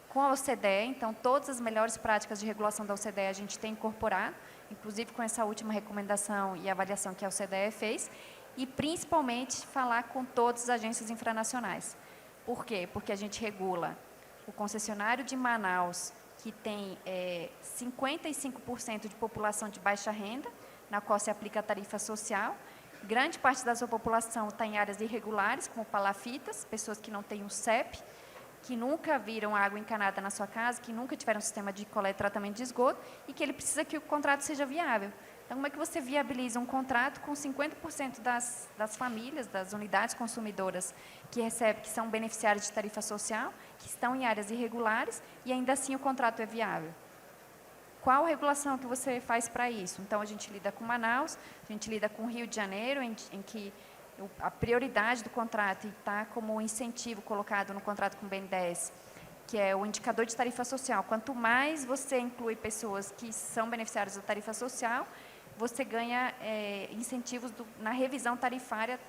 com a OCDE. Então, todas as melhores práticas de regulação da OCDE a gente tem incorporado, inclusive com essa última recomendação e avaliação que a OCDE fez, e principalmente falar com todas as agências infranacionais. Por quê? Porque a gente regula o concessionário de Manaus, que tem 55% de população de baixa renda, na qual se aplica a tarifa social. Grande parte da sua população está em áreas irregulares, como palafitas, pessoas que não têm o CEP, que nunca viram água encanada na sua casa, que nunca tiveram um sistema de coleta e tratamento de esgoto, e que ele precisa que o contrato seja viável. Então, como é que você viabiliza um contrato com 50% das famílias, das unidades consumidoras que são beneficiários de tarifa social, que estão em áreas irregulares, e ainda assim o contrato é viável? Qual a regulação que você faz para isso? Então, a gente lida com Manaus, a gente lida com Rio de Janeiro, em que a prioridade do contrato está como incentivo colocado no contrato com o BNDES, que é o indicador de tarifa social. Quanto mais você inclui pessoas que são beneficiárias da tarifa social, você ganha incentivos na revisão tarifária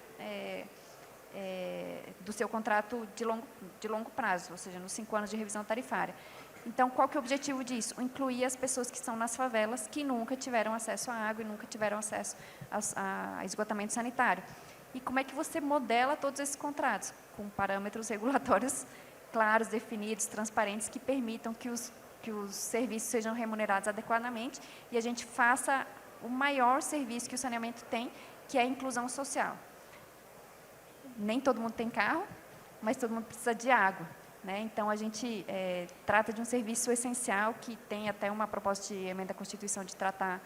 do seu contrato de longo prazo, ou seja, nos 5 anos de revisão tarifária. Então, qual que é o objetivo disso? Incluir as pessoas que estão nas favelas, que nunca tiveram acesso à água e nunca tiveram acesso a esgotamento sanitário. E como é que você modela todos esses contratos? Com parâmetros regulatórios claros, definidos, transparentes, que permitam que os serviços sejam remunerados adequadamente e a gente faça o maior serviço que o saneamento tem, que é a inclusão social. Nem todo mundo tem carro, mas todo mundo precisa de água, né? Então, a gente trata de um serviço essencial, que tem até uma proposta de emenda à Constituição de tratar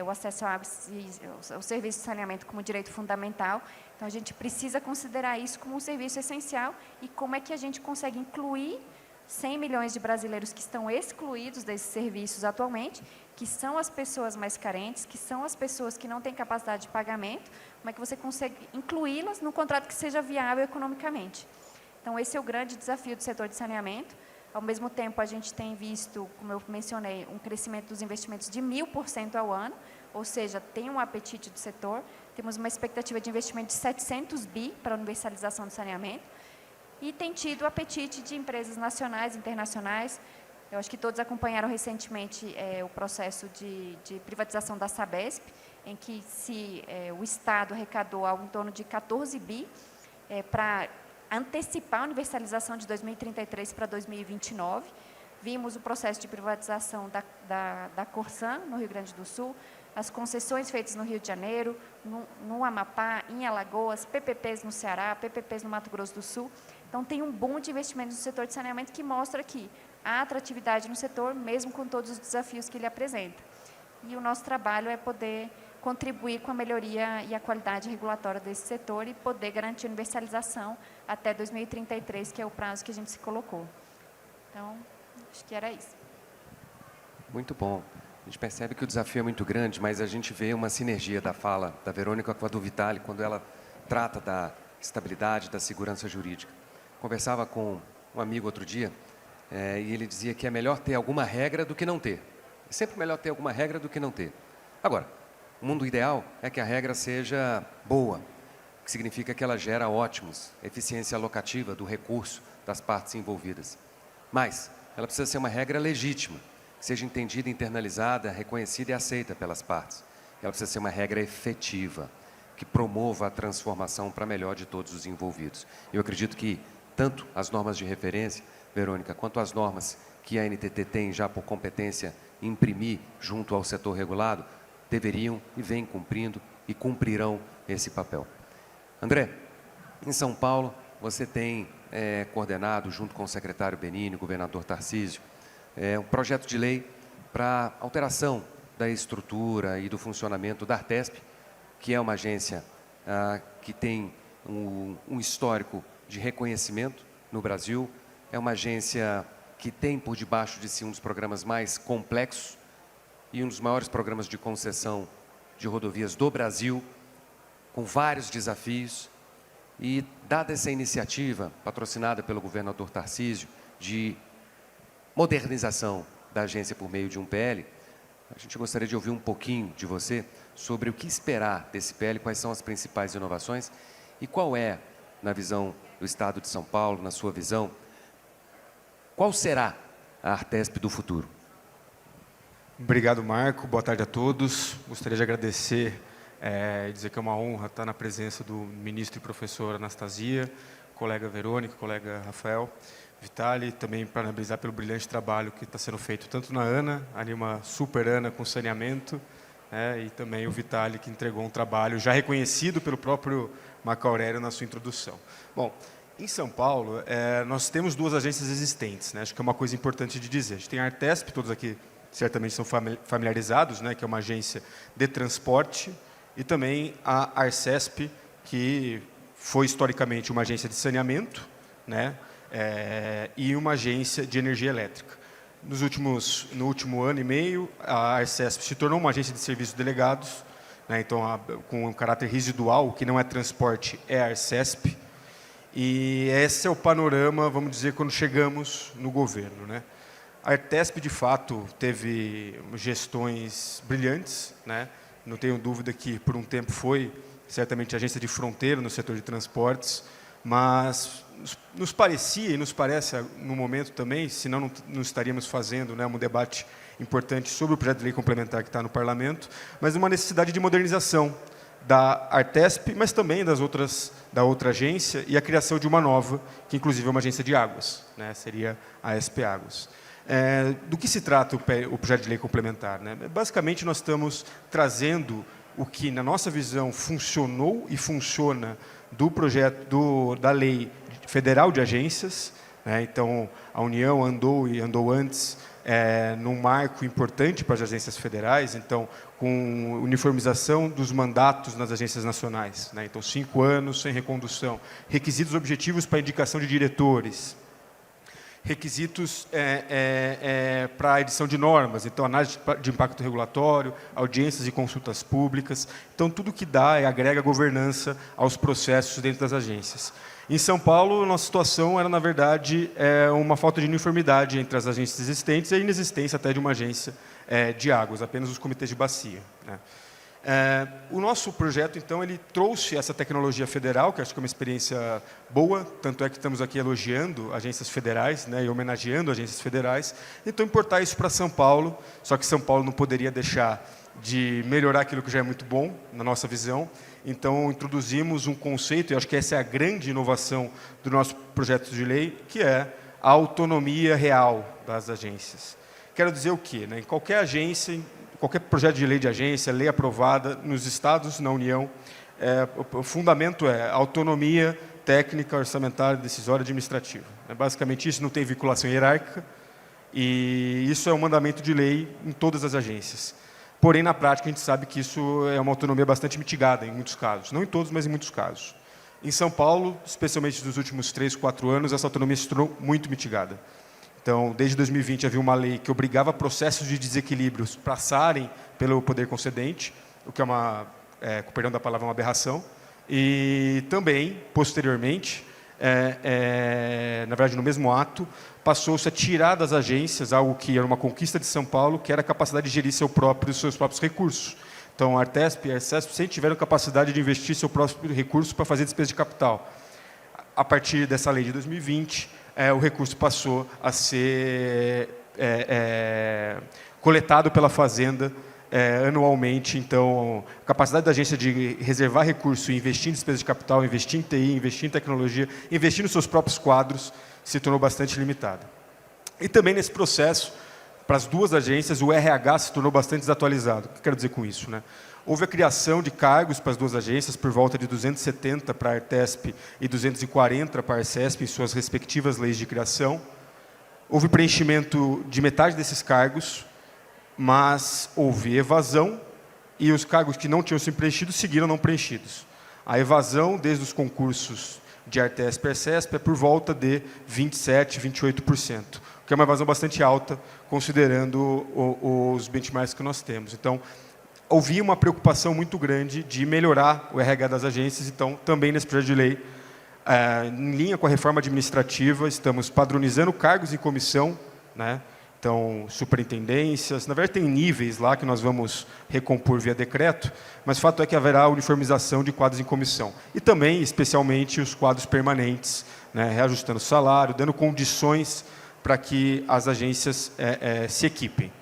o acesso à água e o serviço de saneamento como direito fundamental. Então, a gente precisa considerar isso como um serviço essencial e como é que a gente consegue incluir 100 milhões de brasileiros que estão excluídos desses serviços atualmente, que são as pessoas mais carentes, que são as pessoas que não têm capacidade de pagamento, como é que você consegue incluí-las num contrato que seja viável economicamente. Então, esse é o grande desafio do setor de saneamento. Ao mesmo tempo, a gente tem visto, como eu mencionei, um crescimento dos investimentos de 1000% ao ano, ou seja, tem um apetite do setor. Temos uma expectativa de investimento de 700 bi para a universalização do saneamento. E tem tido apetite de empresas nacionais e internacionais, Eu acho que todos acompanharam recentemente o processo de privatização da Sabesp, em que o Estado arrecadou algo em torno de 14 bi para antecipar a universalização de 2033 para 2029. Vimos o processo de privatização da Corsan, no Rio Grande do Sul, as concessões feitas no Rio de Janeiro, no Amapá, em Alagoas, PPPs no Ceará, PPPs no Mato Grosso do Sul. Então, tem um boom de investimentos no setor de saneamento que mostra que há atratividade no setor, mesmo com todos os desafios que ele apresenta. E o nosso trabalho é poder contribuir com a melhoria e a qualidade regulatória desse setor e poder garantir a universalização até 2033, que é o prazo que a gente se colocou. Então, acho que era isso. Muito bom. A gente percebe que o desafio é muito grande, mas a gente vê uma sinergia da fala da Verônica com a do Vitali, quando ela trata da estabilidade, da segurança jurídica. Conversava com um amigo outro dia, e ele dizia que é melhor ter alguma regra do que não ter. É sempre melhor ter alguma regra do que não ter. Agora, o mundo ideal é que a regra seja boa, que significa que ela gera ótimos, eficiência alocativa do recurso das partes envolvidas. Mas ela precisa ser uma regra legítima, que seja entendida, internalizada, reconhecida e aceita pelas partes. Ela precisa ser uma regra efetiva, que promova a transformação para melhor de todos os envolvidos. Eu acredito que tanto as normas de referência, Verônica, quanto as normas que a NTT tem já por competência em imprimir junto ao setor regulado, deveriam e vêm cumprindo e cumprirão esse papel. André, em São Paulo, você tem coordenado, junto com o secretário Benini, o governador Tarcísio, um projeto de lei para alteração da estrutura e do funcionamento da Artesp, que é uma agência que tem um histórico de reconhecimento no Brasil, é uma agência que tem por debaixo de si um dos programas mais complexos e um dos maiores programas de concessão de rodovias do Brasil, com vários desafios. E, dada essa iniciativa, patrocinada pelo governador Tarcísio, de modernização da agência por meio de um PL, a gente gostaria de ouvir um pouquinho de você sobre o que esperar desse PL, quais são as principais inovações e qual é, na visão do Estado de São Paulo, na sua visão, qual será a Artesp do futuro? Obrigado, Marco. Boa tarde a todos. Gostaria de agradecer e dizer que é uma honra estar na presença do ministro e professor Anastasia, colega Verônica, colega Rafael, Vitali, também parabenizar pelo brilhante trabalho que está sendo feito tanto na ANA, ali uma super ANA com saneamento, e também o Vitali, que entregou um trabalho já reconhecido pelo próprio Marco Aurélio na sua introdução. Bom, em São Paulo, nós temos duas agências existentes, acho que é uma coisa importante de dizer. A gente tem a Artesp, todos aqui certamente são familiarizados, que é uma agência de transporte, e também a Arcesp, que foi historicamente uma agência de saneamento, e uma agência de energia elétrica. No último ano e meio, a Arcesp se tornou uma agência de serviços delegados, então, com um caráter residual, o que não é transporte é a Arcesp, e esse é o panorama, vamos dizer, quando chegamos no governo. A Artesp, de fato, teve gestões brilhantes, não tenho dúvida que, por um tempo, foi certamente a agência de fronteira no setor de transportes, mas nos parecia e nos parece, no momento também, senão não estaríamos fazendo um debate importante sobre o projeto de lei complementar que está no Parlamento, mas uma necessidade de modernização da Artesp, mas também da outra agência, e a criação de uma nova, que inclusive é uma agência de águas, seria a SP Águas. Do que se trata o projeto de lei complementar? Basicamente, nós estamos trazendo o que, na nossa visão, funcionou e funciona do projeto da Lei Federal de Agências. Então, a União andou antes num marco importante para as agências federais, então, com uniformização dos mandatos nas agências nacionais. Então, 5 anos sem recondução, requisitos objetivos para indicação de diretores, requisitos para a edição de normas, então análise de impacto regulatório, audiências e consultas públicas, então tudo que dá e agrega governança aos processos dentro das agências. Em São Paulo, a nossa situação era, na verdade, uma falta de uniformidade entre as agências existentes e a inexistência até de uma agência de águas, apenas os comitês de bacia. O nosso projeto, então, ele trouxe essa tecnologia federal, que acho que é uma experiência boa, tanto é que estamos aqui elogiando agências federais, né, e homenageando agências federais, então importar isso para São Paulo, só que São Paulo não poderia deixar de melhorar aquilo que já é muito bom, na nossa visão, então introduzimos um conceito, e acho que essa é a grande inovação do nosso projeto de lei, que é a autonomia real das agências. Quero dizer o quê? Né? Em qualquer agência, qualquer projeto de lei de agência, lei aprovada nos estados, na União, o fundamento é autonomia técnica, orçamentária, decisória, administrativa. Basicamente isso, não tem vinculação hierárquica, e isso é um mandamento de lei em todas as agências. Porém, na prática, a gente sabe que isso é uma autonomia bastante mitigada em muitos casos. Não em todos, mas em muitos casos. Em São Paulo, especialmente nos últimos 3, 4 anos, essa autonomia se tornou muito mitigada. Então, desde 2020, havia uma lei que obrigava processos de desequilíbrios passarem pelo poder concedente, o que é uma, com perdão da palavra, uma aberração. E também, posteriormente, na verdade, no mesmo ato, passou-se a tirar das agências algo que era uma conquista de São Paulo, que era a capacidade de gerir seus próprios recursos. Então, a Artesp e a Arcesp sempre tiveram capacidade de investir seu próprio recurso para fazer despesa de capital. A partir dessa lei de 2020, o recurso passou a ser coletado pela Fazenda anualmente. Então, a capacidade da agência de reservar recurso e investir em despesa de capital, investir em TI, investir em tecnologia, investir nos seus próprios quadros, se tornou bastante limitada. E também nesse processo, para as duas agências, o RH se tornou bastante desatualizado. O que eu quero dizer com isso? Né? Houve a criação de cargos para as duas agências, por volta de 270 para a Artesp e 240 para a Arcesp, em suas respectivas leis de criação. Houve preenchimento de metade desses cargos, mas houve evasão e os cargos que não tinham sido preenchidos seguiram não preenchidos. A evasão, desde os concursos de Artesp e Arcesp, é por volta de 27%, 28%, que é uma evasão bastante alta, considerando os benchmarks que nós temos. Então, havia uma preocupação muito grande de melhorar o RH das agências, então, também nesse projeto de lei, em linha com a reforma administrativa, estamos padronizando cargos em comissão, né? Então, superintendências, na verdade tem níveis lá que nós vamos recompor via decreto, mas o fato é que haverá uniformização de quadros em comissão. E também, especialmente, os quadros permanentes, né, reajustando o salário, dando condições para que as agências se equipem.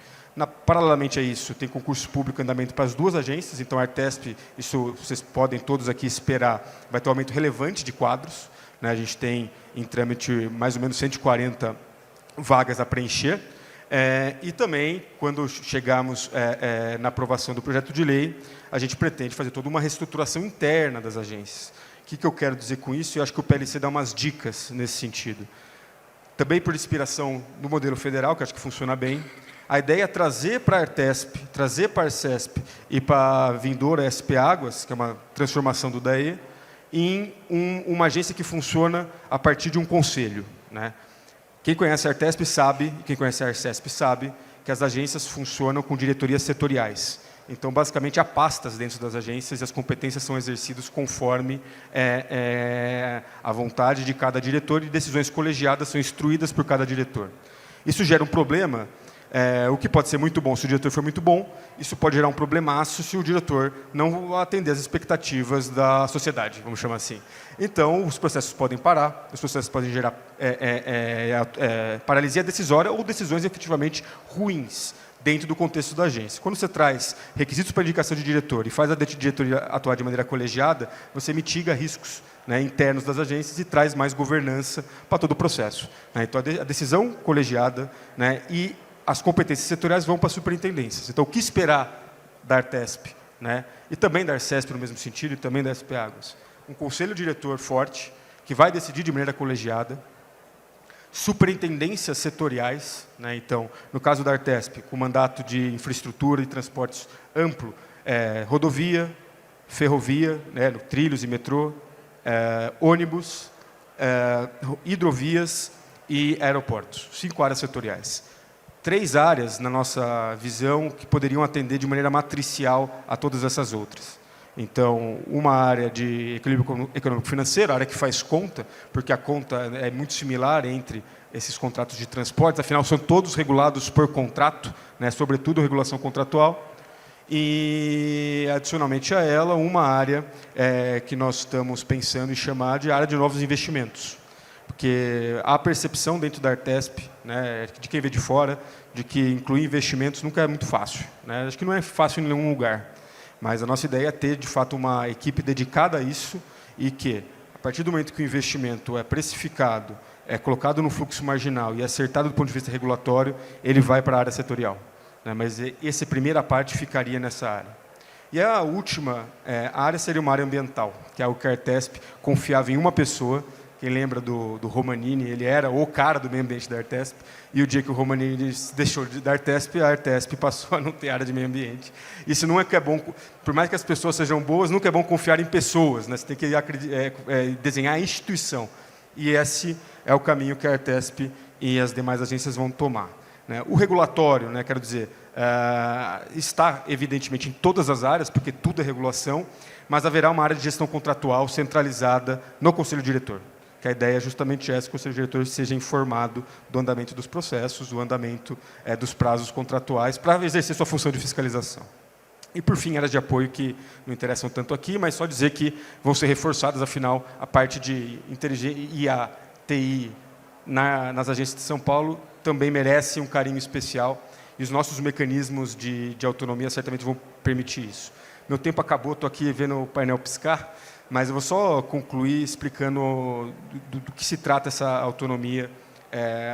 Paralelamente a isso, tem concurso público em andamento para as duas agências, então a Artesp, isso vocês podem todos aqui esperar, vai ter um aumento relevante de quadros, né, a gente tem em trâmite mais ou menos 140 vagas a preencher. E também, quando chegarmos na aprovação do projeto de lei, a gente pretende fazer toda uma reestruturação interna das agências. O que eu quero dizer com isso? Eu acho que o PLC dá umas dicas nesse sentido. Também por inspiração do modelo federal, que acho que funciona bem, a ideia é trazer para a Artesp, trazer para a Arcesp e para a vindoura SP Águas, que é uma transformação do DAE, em uma agência que funciona a partir de um conselho, né? Quem conhece a Artesp sabe, quem conhece a Arcesp sabe, que as agências funcionam com diretorias setoriais. Então, basicamente, há pastas dentro das agências e as competências são exercidas conforme a vontade de cada diretor e decisões colegiadas são instruídas por cada diretor. Isso gera um problema, o que pode ser muito bom se o diretor for muito bom, isso pode gerar um problemaço se o diretor não atender às expectativas da sociedade, vamos chamar assim. Então, os processos podem parar, os processos podem gerar paralisia decisória ou decisões efetivamente ruins dentro do contexto da agência. Quando você traz requisitos para indicação de diretor e faz a diretoria atuar de maneira colegiada, você mitiga riscos, né, internos das agências e traz mais governança para todo o processo, né? Então, a decisão colegiada, né, e as competências setoriais vão para as superintendências. Então, o que esperar da Artesp, né, e também da Arcesp no mesmo sentido, e também da SP Águas? Um conselho diretor forte, que vai decidir de maneira colegiada, superintendências setoriais, né, então, no caso da Artesp, com mandato de infraestrutura e transportes amplo, rodovia, ferrovia, né, trilhos e metrô, ônibus, hidrovias e aeroportos. 5 áreas setoriais. 3 áreas, na nossa visão, que poderiam atender de maneira matricial a todas essas outras. Então, uma área de equilíbrio econômico-financeiro, a área que faz conta, porque a conta é muito similar entre esses contratos de transportes, afinal, são todos regulados por contrato, né, sobretudo regulação contratual. e, adicionalmente a ela, uma área que nós estamos pensando em chamar de área de novos investimentos. Porque há percepção dentro da Artesp, né, de quem vê de fora, de que incluir investimentos nunca é muito fácil, né? Acho que não é fácil em nenhum lugar. Mas a nossa ideia é ter, de fato, uma equipe dedicada a isso e que, a partir do momento que o investimento é precificado, é colocado no fluxo marginal e acertado do ponto de vista regulatório, ele vai para a área setorial, né? Mas essa primeira parte ficaria nessa área. E a última área seria uma área ambiental, que é o que a Artesp confiava em uma pessoa. Quem lembra do Romanini, ele era o cara do meio ambiente da Artesp, e o dia que o Romanini deixou da Artesp, a Artesp passou a não ter área de meio ambiente. Isso não é que é bom, por mais que as pessoas sejam boas, nunca é bom confiar em pessoas, né? Você tem que desenhar a instituição. E esse é o caminho que a Artesp e as demais agências vão tomar, né? O regulatório, né, quero dizer, está evidentemente em todas as áreas, porque tudo é regulação, mas haverá uma área de gestão contratual centralizada no Conselho Diretor. Que a ideia é justamente essa, que o Conselho Diretor seja informado do andamento dos processos, do andamento dos prazos contratuais, para exercer sua função de fiscalização. E, por fim, áreas de apoio que não interessam tanto aqui, mas só dizer que vão ser reforçadas, afinal, a parte de inteligência e a TI nas agências de São Paulo também merece um carinho especial, e os nossos mecanismos de autonomia certamente vão permitir isso. Meu tempo acabou, estou aqui vendo o painel piscar, mas eu vou só concluir explicando do que se trata essa autonomia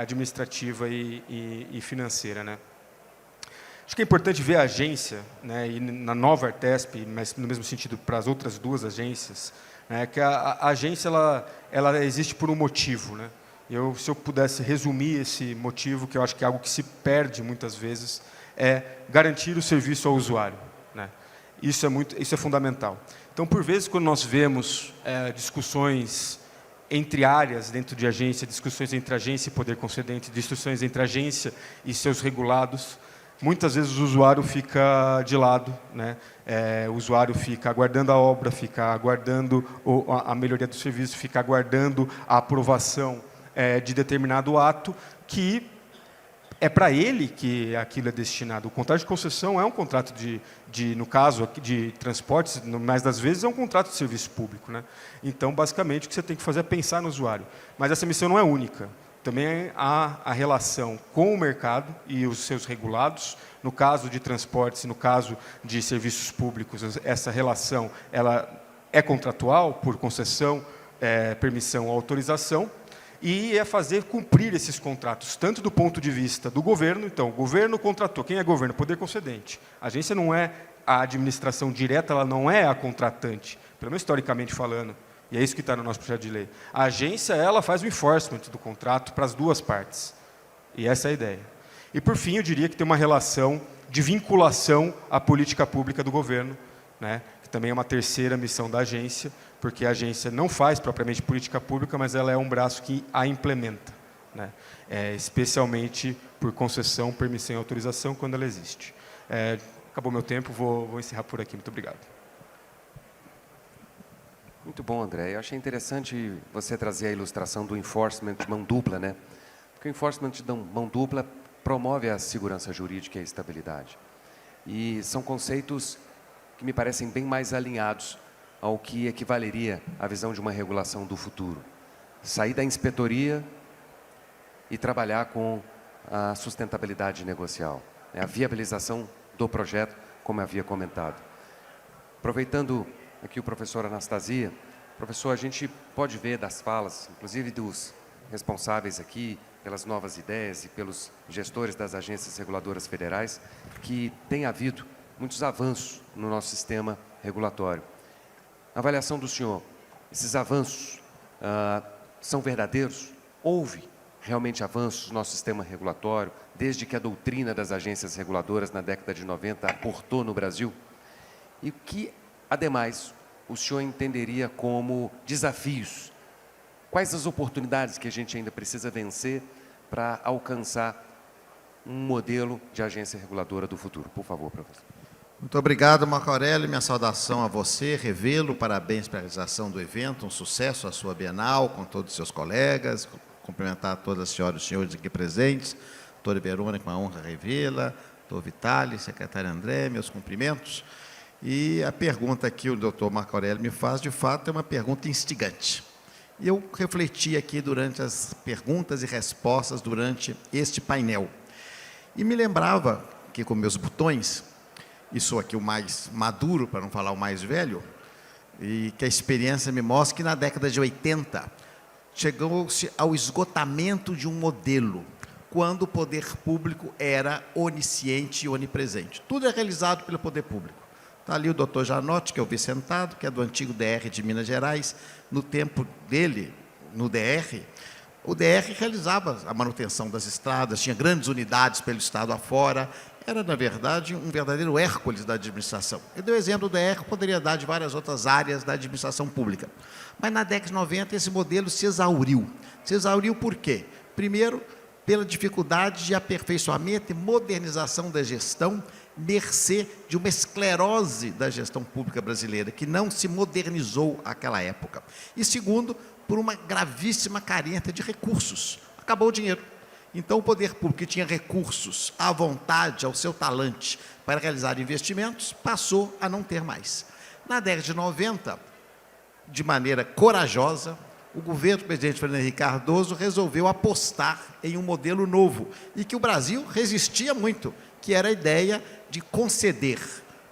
administrativa e financeira, né? Acho que é importante ver a agência, né, e na nova Artesp, mas no mesmo sentido para as outras duas agências, né, que a agência ela existe por um motivo, né? Se eu pudesse resumir esse motivo, que eu acho que é algo que se perde muitas vezes, é garantir o serviço ao usuário, né? Isso é fundamental. Então, por vezes, quando nós vemos discussões entre áreas dentro de agência, discussões entre agência e poder concedente, discussões entre agência e seus regulados, muitas vezes o usuário fica de lado, né? O usuário fica aguardando a obra, fica aguardando a melhoria do serviço, fica aguardando a aprovação de determinado ato, que é para ele que aquilo é destinado. O contrato de concessão é um contrato no caso de transportes, mais das vezes é um contrato de serviço público, né? Então, basicamente, o que você tem que fazer é pensar no usuário. Mas essa missão não é única. Também há a relação com o mercado e os seus regulados. No caso de transportes, no caso de serviços públicos, essa relação ela é contratual, por concessão, permissão ou autorização, e é fazer cumprir esses contratos, tanto do ponto de vista do governo. Então, o governo contratou. Quem é governo? Poder concedente. A agência não é a administração direta, ela não é a contratante, pelo menos historicamente falando, e é isso que está no nosso projeto de lei. A agência ela faz o enforcement do contrato para as duas partes, e essa é a ideia. E, por fim, eu diria que tem uma relação de vinculação à política pública do governo, né, que também é uma terceira missão da agência, porque a agência não faz propriamente política pública, mas ela é um braço que a implementa, né, especialmente por concessão, permissão e autorização, quando ela existe. Acabou meu tempo, vou encerrar por aqui. Muito obrigado. Muito bom, André. Eu achei interessante você trazer a ilustração do enforcement de mão dupla, né? Porque o enforcement de mão dupla promove a segurança jurídica e a estabilidade. E são conceitos que me parecem bem mais alinhados ao que equivaleria à visão de uma regulação do futuro. Sair da inspetoria e trabalhar com a sustentabilidade negocial, né? A viabilização do projeto, como eu havia comentado. Aproveitando aqui o professor Anastasia, professor, a gente pode ver das falas, inclusive dos responsáveis aqui, pelas novas ideias e pelos gestores das agências reguladoras federais, que tem havido muitos avanços no nosso sistema regulatório. Na avaliação do senhor, esses avanços são verdadeiros? Houve realmente avanços no nosso sistema regulatório, desde que a doutrina das agências reguladoras na década de 90 aportou no Brasil? E o que, ademais, o senhor entenderia como desafios? Quais as oportunidades que a gente ainda precisa vencer para alcançar um modelo de agência reguladora do futuro? Por favor, professor. Muito obrigado, Marco Aurélio. Minha saudação a você, revê-lo, parabéns pela realização do evento, um sucesso à sua Bienal, com todos os seus colegas, cumprimentar todas as senhoras e os senhores aqui presentes, doutora Verônica, uma honra revê-la, doutor Vitale, secretário André, meus cumprimentos. E a pergunta que o doutor Marco Aurélio me faz, de fato, é uma pergunta instigante. E eu refleti aqui durante as perguntas e respostas durante este painel. E me lembrava que, com meus botões, e sou aqui o mais maduro, para não falar o mais velho, e que a experiência me mostra que na década de 80 chegou-se ao esgotamento de um modelo, quando o poder público era onisciente e onipresente. Tudo é realizado pelo poder público. Está ali o doutor Janotti, que eu vi sentado, que é do antigo DR de Minas Gerais. No tempo dele, no DR, o DR realizava a manutenção das estradas, tinha grandes unidades pelo estado afora, era, na verdade, um verdadeiro Hércules da administração. Eu dei o exemplo do DR, poderia dar de várias outras áreas da administração pública. Mas na década de 90 esse modelo se exauriu. Se exauriu por quê? Primeiro, pela dificuldade de aperfeiçoamento e modernização da gestão, mercê de uma esclerose da gestão pública brasileira, que não se modernizou naquela época. E segundo, por uma gravíssima carência de recursos. Acabou o dinheiro. Então, o poder público, que tinha recursos à vontade, ao seu talante, para realizar investimentos, passou a não ter mais. Na década de 90, de maneira corajosa, o governo do presidente Fernando Henrique Cardoso resolveu apostar em um modelo novo, e que o Brasil resistia muito, que era a ideia de conceder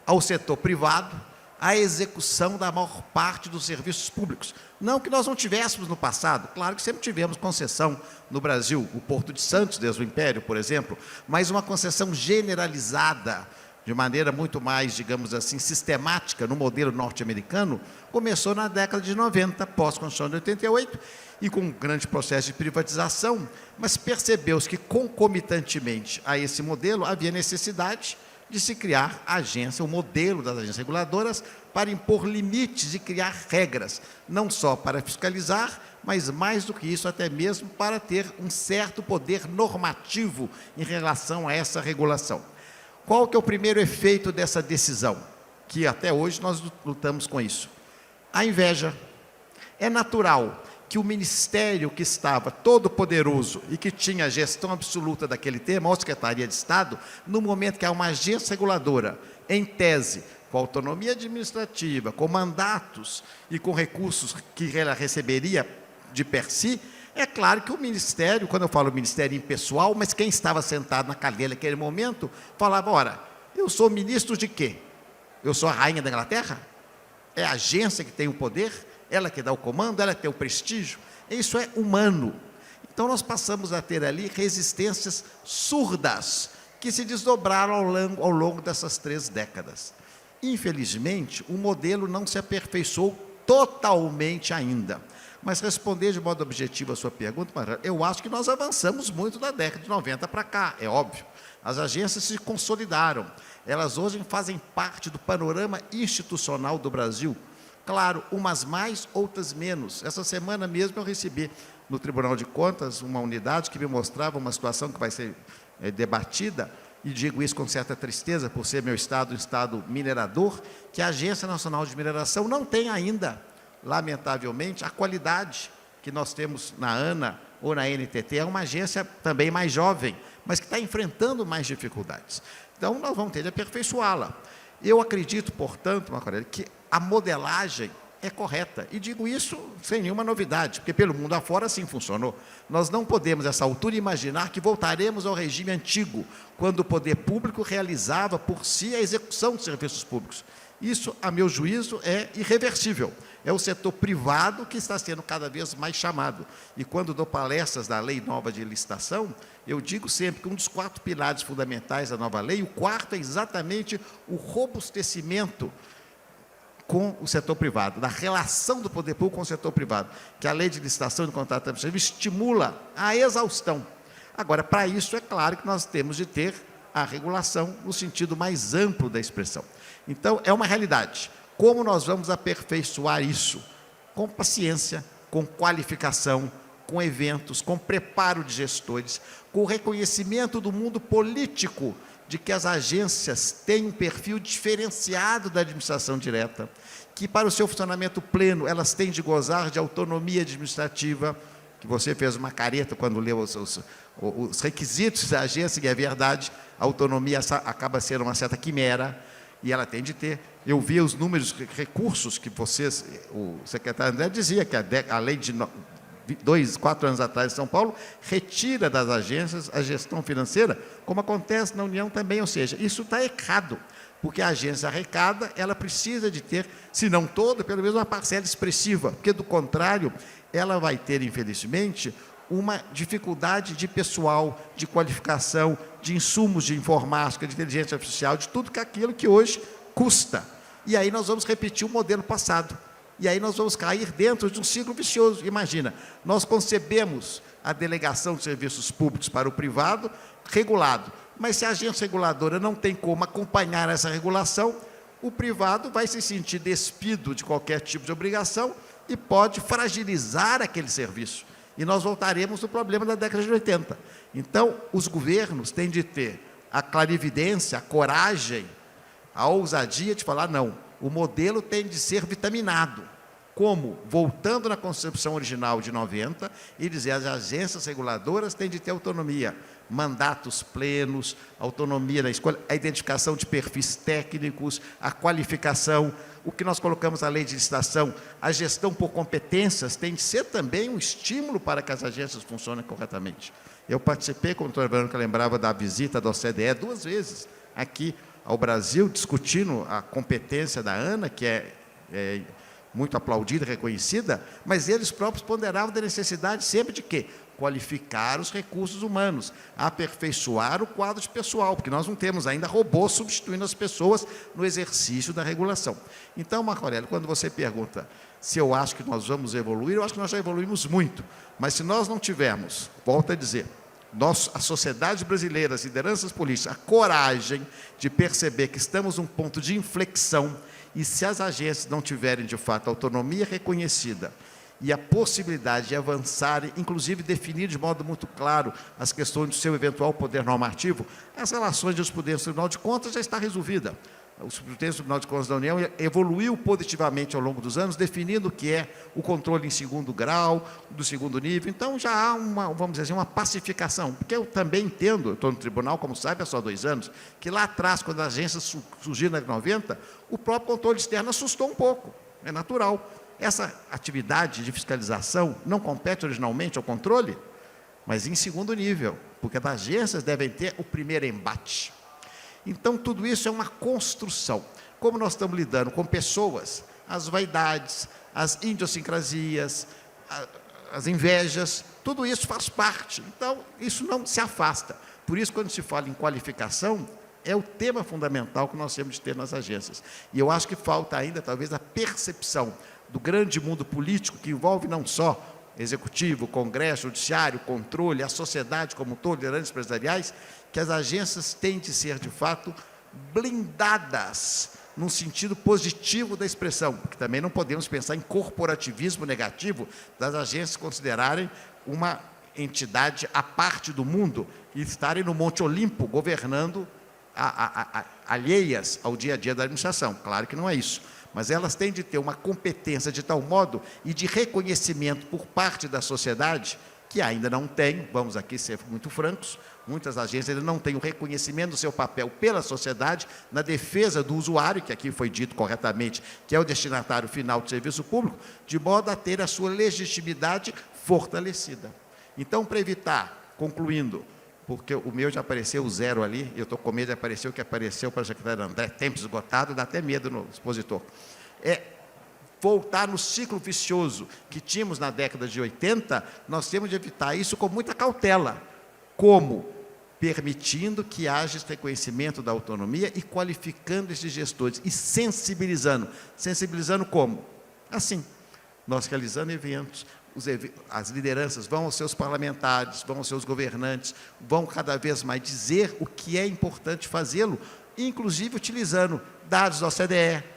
ao setor privado a execução da maior parte dos serviços públicos. Não que nós não tivéssemos no passado, claro que sempre tivemos concessão no Brasil, o Porto de Santos, desde o Império, por exemplo, mas uma concessão generalizada, de maneira muito mais, digamos assim, sistemática, no modelo norte-americano, começou na década de 90, pós-Constituição de 88, e com um grande processo de privatização, mas percebeu-se que, concomitantemente a esse modelo, havia necessidade de se criar a agência, o modelo das agências reguladoras, para impor limites e criar regras, não só para fiscalizar, mas mais do que isso, até mesmo para ter um certo poder normativo em relação a essa regulação. Qual que é o primeiro efeito dessa decisão? Que até hoje nós lutamos com isso. A inveja. É natural que o ministério que estava todo poderoso e que tinha a gestão absoluta daquele tema, a Secretaria de Estado, no momento que há uma agência reguladora, em tese, com autonomia administrativa, com mandatos e com recursos que ela receberia de per si, é claro que o ministério, quando eu falo ministério impessoal, mas quem estava sentado na cadeira naquele momento, falava, ora, eu sou ministro de quê? Eu sou a rainha da Inglaterra? É a agência que tem o poder? Ela que dá o comando? Ela que tem o prestígio? Isso é humano. Então, nós passamos a ter ali resistências surdas, que se desdobraram ao longo dessas 3 décadas. Infelizmente, o modelo não se aperfeiçoou totalmente ainda. Mas responder de modo objetivo a sua pergunta, eu acho que nós avançamos muito da década de 90 para cá, é óbvio. As agências se consolidaram. Elas hoje fazem parte do panorama institucional do Brasil. Claro, umas mais, outras menos. Essa semana mesmo eu recebi no Tribunal de Contas uma unidade que me mostrava uma situação que vai ser debatida, e digo isso com certa tristeza, por ser meu estado um estado minerador, que a Agência Nacional de Mineração não tem ainda, lamentavelmente, a qualidade que nós temos na ANA ou na NTT. É uma agência também mais jovem, mas que está enfrentando mais dificuldades. Então, nós vamos ter de aperfeiçoá-la. Eu acredito, portanto, Marco Aurélio, que a modelagem é correta. E digo isso sem nenhuma novidade, porque pelo mundo afora assim funcionou. Nós não podemos, nessa altura, imaginar que voltaremos ao regime antigo, quando o poder público realizava por si a execução de serviços públicos. Isso, a meu juízo, é irreversível. É o setor privado que está sendo cada vez mais chamado. E quando dou palestras da Lei Nova de Licitação, eu digo sempre que um dos 4 pilares fundamentais da nova lei, o 4º é exatamente o robustecimento com o setor privado, da relação do poder público com o setor privado, que a lei de licitação e de contrato administrativo estimula a exaustão. Agora, para isso, é claro que nós temos de ter a regulação no sentido mais amplo da expressão. Então, é uma realidade. Como nós vamos aperfeiçoar isso? Com paciência, com qualificação, com eventos, com preparo de gestores, com o reconhecimento do mundo político de que as agências têm um perfil diferenciado da administração direta, que para o seu funcionamento pleno elas têm de gozar de autonomia administrativa, que você fez uma careta quando leu os requisitos da agência, e é verdade, a autonomia acaba sendo uma certa quimera, e ela tem de ter. Eu vi os números, recursos que vocês, o secretário André dizia que a lei de 4 anos atrás em São Paulo, retira das agências a gestão financeira, como acontece na União também, ou seja, isso está errado, porque a agência arrecada, ela precisa de ter, se não toda, pelo menos uma parcela expressiva, porque, do contrário, ela vai ter, infelizmente, uma dificuldade de pessoal, de qualificação, de insumos de informática, de inteligência artificial, de tudo aquilo que hoje custa. E aí nós vamos repetir o modelo passado. E aí nós vamos cair dentro de um ciclo vicioso. Imagina, nós concebemos a delegação de serviços públicos para o privado regulado, mas se a agência reguladora não tem como acompanhar essa regulação, o privado vai se sentir despido de qualquer tipo de obrigação e pode fragilizar aquele serviço. E nós voltaremos ao problema da década de 80. Então, os governos têm de ter a clarividência, a coragem, a ousadia de falar, não, o modelo tem de ser vitaminado. Como? Voltando na concepção original de 90 e dizer as agências reguladoras têm de ter autonomia, mandatos plenos, autonomia na escolha, a identificação de perfis técnicos, a qualificação, o que nós colocamos na lei de licitação, a gestão por competências tem de ser também um estímulo para que as agências funcionem corretamente. Eu participei, como o doutor Verônica lembrava, da visita da OCDE 2 vezes aqui ao Brasil, discutindo a competência da ANA, que é muito aplaudida, reconhecida, mas eles próprios ponderavam da necessidade sempre de quê? Qualificar os recursos humanos, aperfeiçoar o quadro de pessoal, porque nós não temos ainda robôs substituindo as pessoas no exercício da regulação. Então, Marco Aurélio, quando você pergunta se eu acho que nós vamos evoluir, eu acho que nós já evoluímos muito, mas se nós não tivermos, volto a dizer, a sociedade brasileira, as lideranças políticas, a coragem de perceber que estamos num ponto de inflexão e se as agências não tiverem, de fato, autonomia reconhecida e a possibilidade de avançarem, inclusive definir de modo muito claro as questões do seu eventual poder normativo, as relações dos poderes do Tribunal de Contas já está resolvida. O Tribunal de Contas da União evoluiu positivamente ao longo dos anos, definindo o que é o controle em 2º grau, do 2º nível. Então, já há vamos dizer assim, uma pacificação. Porque eu também entendo, eu estou no tribunal, como sabe, há só 2 anos, que lá atrás, quando a agência surgiu na 90, o próprio controle externo assustou um pouco. É natural. Essa atividade de fiscalização não compete originalmente ao controle, mas em 2º nível, porque as agências devem ter o primeiro embate. Então, tudo isso é uma construção. Como nós estamos lidando com pessoas, as vaidades, as idiosincrasias, as invejas, tudo isso faz parte. Então, isso não se afasta. Por isso, quando se fala em qualificação, é o tema fundamental que nós temos de ter nas agências. E eu acho que falta ainda, talvez, a percepção do grande mundo político, que envolve não só executivo, congresso, judiciário, controle, a sociedade como um todo, lideranças empresariais, que as agências têm de ser, de fato, blindadas num sentido positivo da expressão, porque também não podemos pensar em corporativismo negativo das agências considerarem uma entidade à parte do mundo e estarem no Monte Olimpo governando alheias ao dia a dia da administração. Claro que não é isso, mas elas têm de ter uma competência de tal modo e de reconhecimento por parte da sociedade, que ainda não tem, vamos aqui ser muito francos, muitas agências ainda não têm o reconhecimento do seu papel pela sociedade na defesa do usuário, que aqui foi dito corretamente, que é o destinatário final do serviço público, de modo a ter a sua legitimidade fortalecida. Então, para evitar, concluindo, porque o meu já apareceu o 0 ali, eu estou com medo de aparecer o que apareceu para o secretário André, tempo esgotado, dá até medo no expositor. Voltar no ciclo vicioso que tínhamos na década de 80, nós temos de evitar isso com muita cautela. Como? Permitindo que haja esse reconhecimento da autonomia e qualificando esses gestores e sensibilizando. Sensibilizando como? Assim, nós realizando eventos, as lideranças vão aos seus parlamentares, vão aos seus governantes, vão cada vez mais dizer o que é importante fazê-lo, inclusive utilizando dados da OCDE,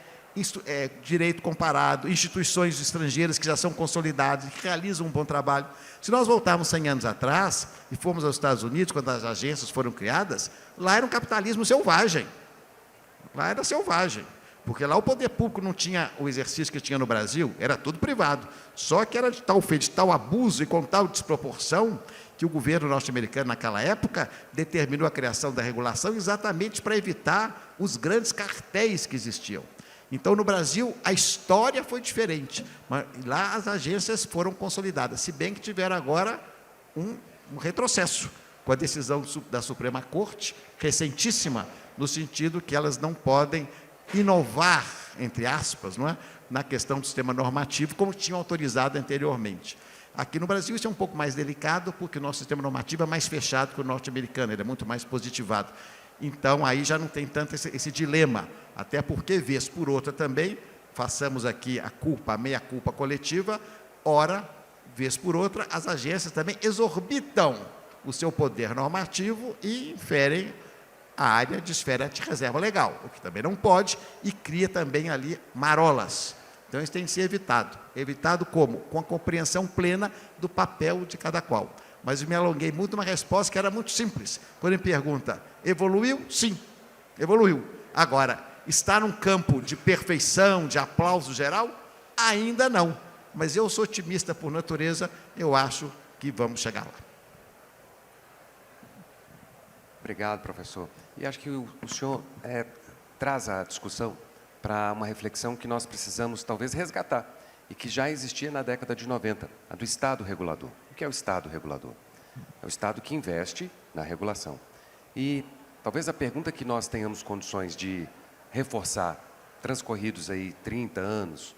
direito comparado, instituições estrangeiras que já são consolidadas e que realizam um bom trabalho. Se nós voltarmos 100 anos atrás e formos aos Estados Unidos, quando as agências foram criadas, lá era um capitalismo selvagem. Lá era selvagem. Porque lá o poder público não tinha o exercício que tinha no Brasil, era tudo privado. Só que era de tal feito, de tal abuso e com tal desproporção, que o governo norte-americano, naquela época, determinou a criação da regulação exatamente para evitar os grandes cartéis que existiam. Então, no Brasil, a história foi diferente, mas lá as agências foram consolidadas, se bem que tiveram agora um retrocesso, com a decisão da Suprema Corte, recentíssima, no sentido que elas não podem inovar, entre aspas, não é? Na questão do sistema normativo, como tinham autorizado anteriormente. Aqui no Brasil isso é um pouco mais delicado, porque o nosso sistema normativo é mais fechado que o norte-americano, ele é muito mais positivado. Então, aí já não tem tanto esse dilema, até porque, vez por outra também, façamos aqui a meia-culpa coletiva, ora, vez por outra, as agências também exorbitam o seu poder normativo e inferem a área de esfera de reserva legal, o que também não pode, e cria também ali marolas. Então, isso tem que ser evitado. Evitado como? Com a compreensão plena do papel de cada qual. Mas eu me alonguei muito numa resposta que era muito simples. Quando ele pergunta, evoluiu? Sim, evoluiu. Agora, está num campo de perfeição, de aplauso geral? Ainda não. Mas eu sou otimista por natureza, eu acho que vamos chegar lá. Obrigado, professor. E acho que o senhor traz a discussão para uma reflexão que nós precisamos, talvez, resgatar, e que já existia na década de 90, a do Estado regulador. O que é o Estado regulador? É o Estado que investe na regulação. E talvez a pergunta que nós tenhamos condições de reforçar, transcorridos aí 30 anos,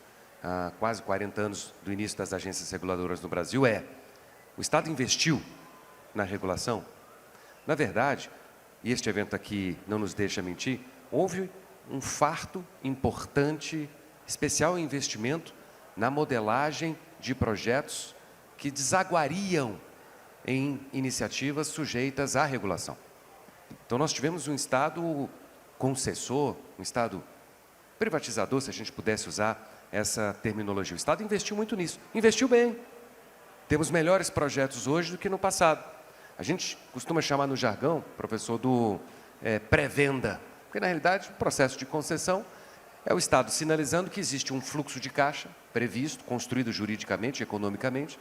quase 40 anos do início das agências reguladoras no Brasil, o Estado investiu na regulação? Na verdade, e este evento aqui não nos deixa mentir, houve um farto importante, especial investimento na modelagem de projetos que desaguariam em iniciativas sujeitas à regulação. Então, nós tivemos um Estado concessor, um Estado privatizador, se a gente pudesse usar essa terminologia. O Estado investiu muito nisso, investiu bem. Temos melhores projetos hoje do que no passado. A gente costuma chamar no jargão, professor, do pré-venda, porque, na realidade, o processo de concessão é o Estado sinalizando que existe um fluxo de caixa previsto, construído juridicamente, economicamente,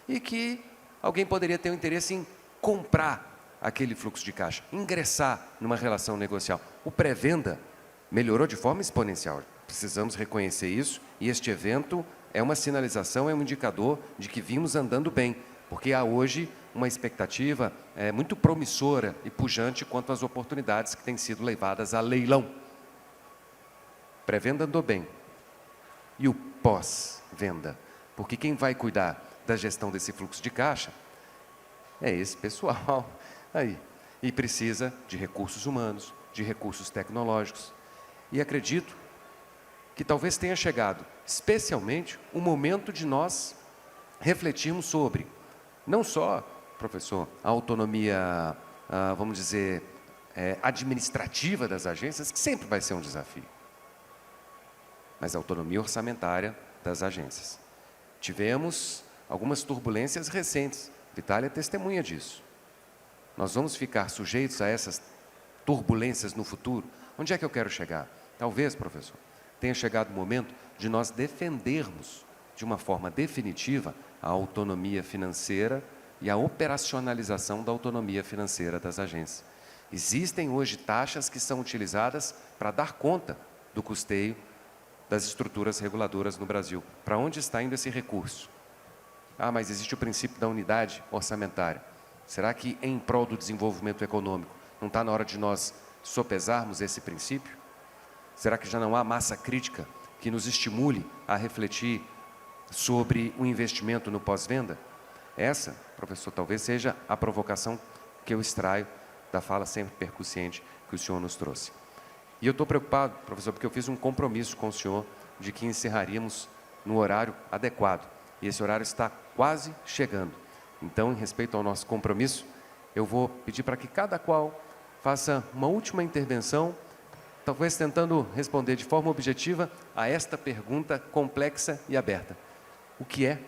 e que alguém poderia ter o interesse em comprar aquele fluxo de caixa, ingressar numa relação negocial. O pré-venda melhorou de forma exponencial. Precisamos reconhecer isso, e este evento é uma sinalização, é um indicador de que vimos andando bem, porque há hoje uma expectativa muito promissora e pujante quanto às oportunidades que têm sido levadas a leilão. Pré-venda andou bem. E o pós-venda? Porque quem vai cuidar da gestão desse fluxo de caixa é esse pessoal aí. E precisa de recursos humanos, de recursos tecnológicos. E acredito que talvez tenha chegado, especialmente, o momento de nós refletirmos sobre, não só, professor, a autonomia, vamos dizer, administrativa das agências, que sempre vai ser um desafio, mas a autonomia orçamentária das agências. Tivemos algumas turbulências recentes, Vitália é testemunha disso. Nós vamos ficar sujeitos a essas turbulências no futuro? Onde é que eu quero chegar? Talvez, professor, tenha chegado o momento de nós defendermos de uma forma definitiva a autonomia financeira e a operacionalização da autonomia financeira das agências. Existem hoje taxas que são utilizadas para dar conta do custeio das estruturas reguladoras no Brasil. Para onde está indo esse recurso? Mas existe o princípio da unidade orçamentária. Será que, em prol do desenvolvimento econômico, não está na hora de nós sopesarmos esse princípio? Será que já não há massa crítica que nos estimule a refletir sobre o investimento no pós-venda? Essa, professor, talvez seja a provocação que eu extraio da fala sempre percussiente que o senhor nos trouxe. E eu estou preocupado, professor, porque eu fiz um compromisso com o senhor de que encerraríamos no horário adequado. E esse horário está quase chegando. Então, em respeito ao nosso compromisso, eu vou pedir para que cada qual faça uma última intervenção, talvez tentando responder de forma objetiva a esta pergunta complexa e aberta. O que é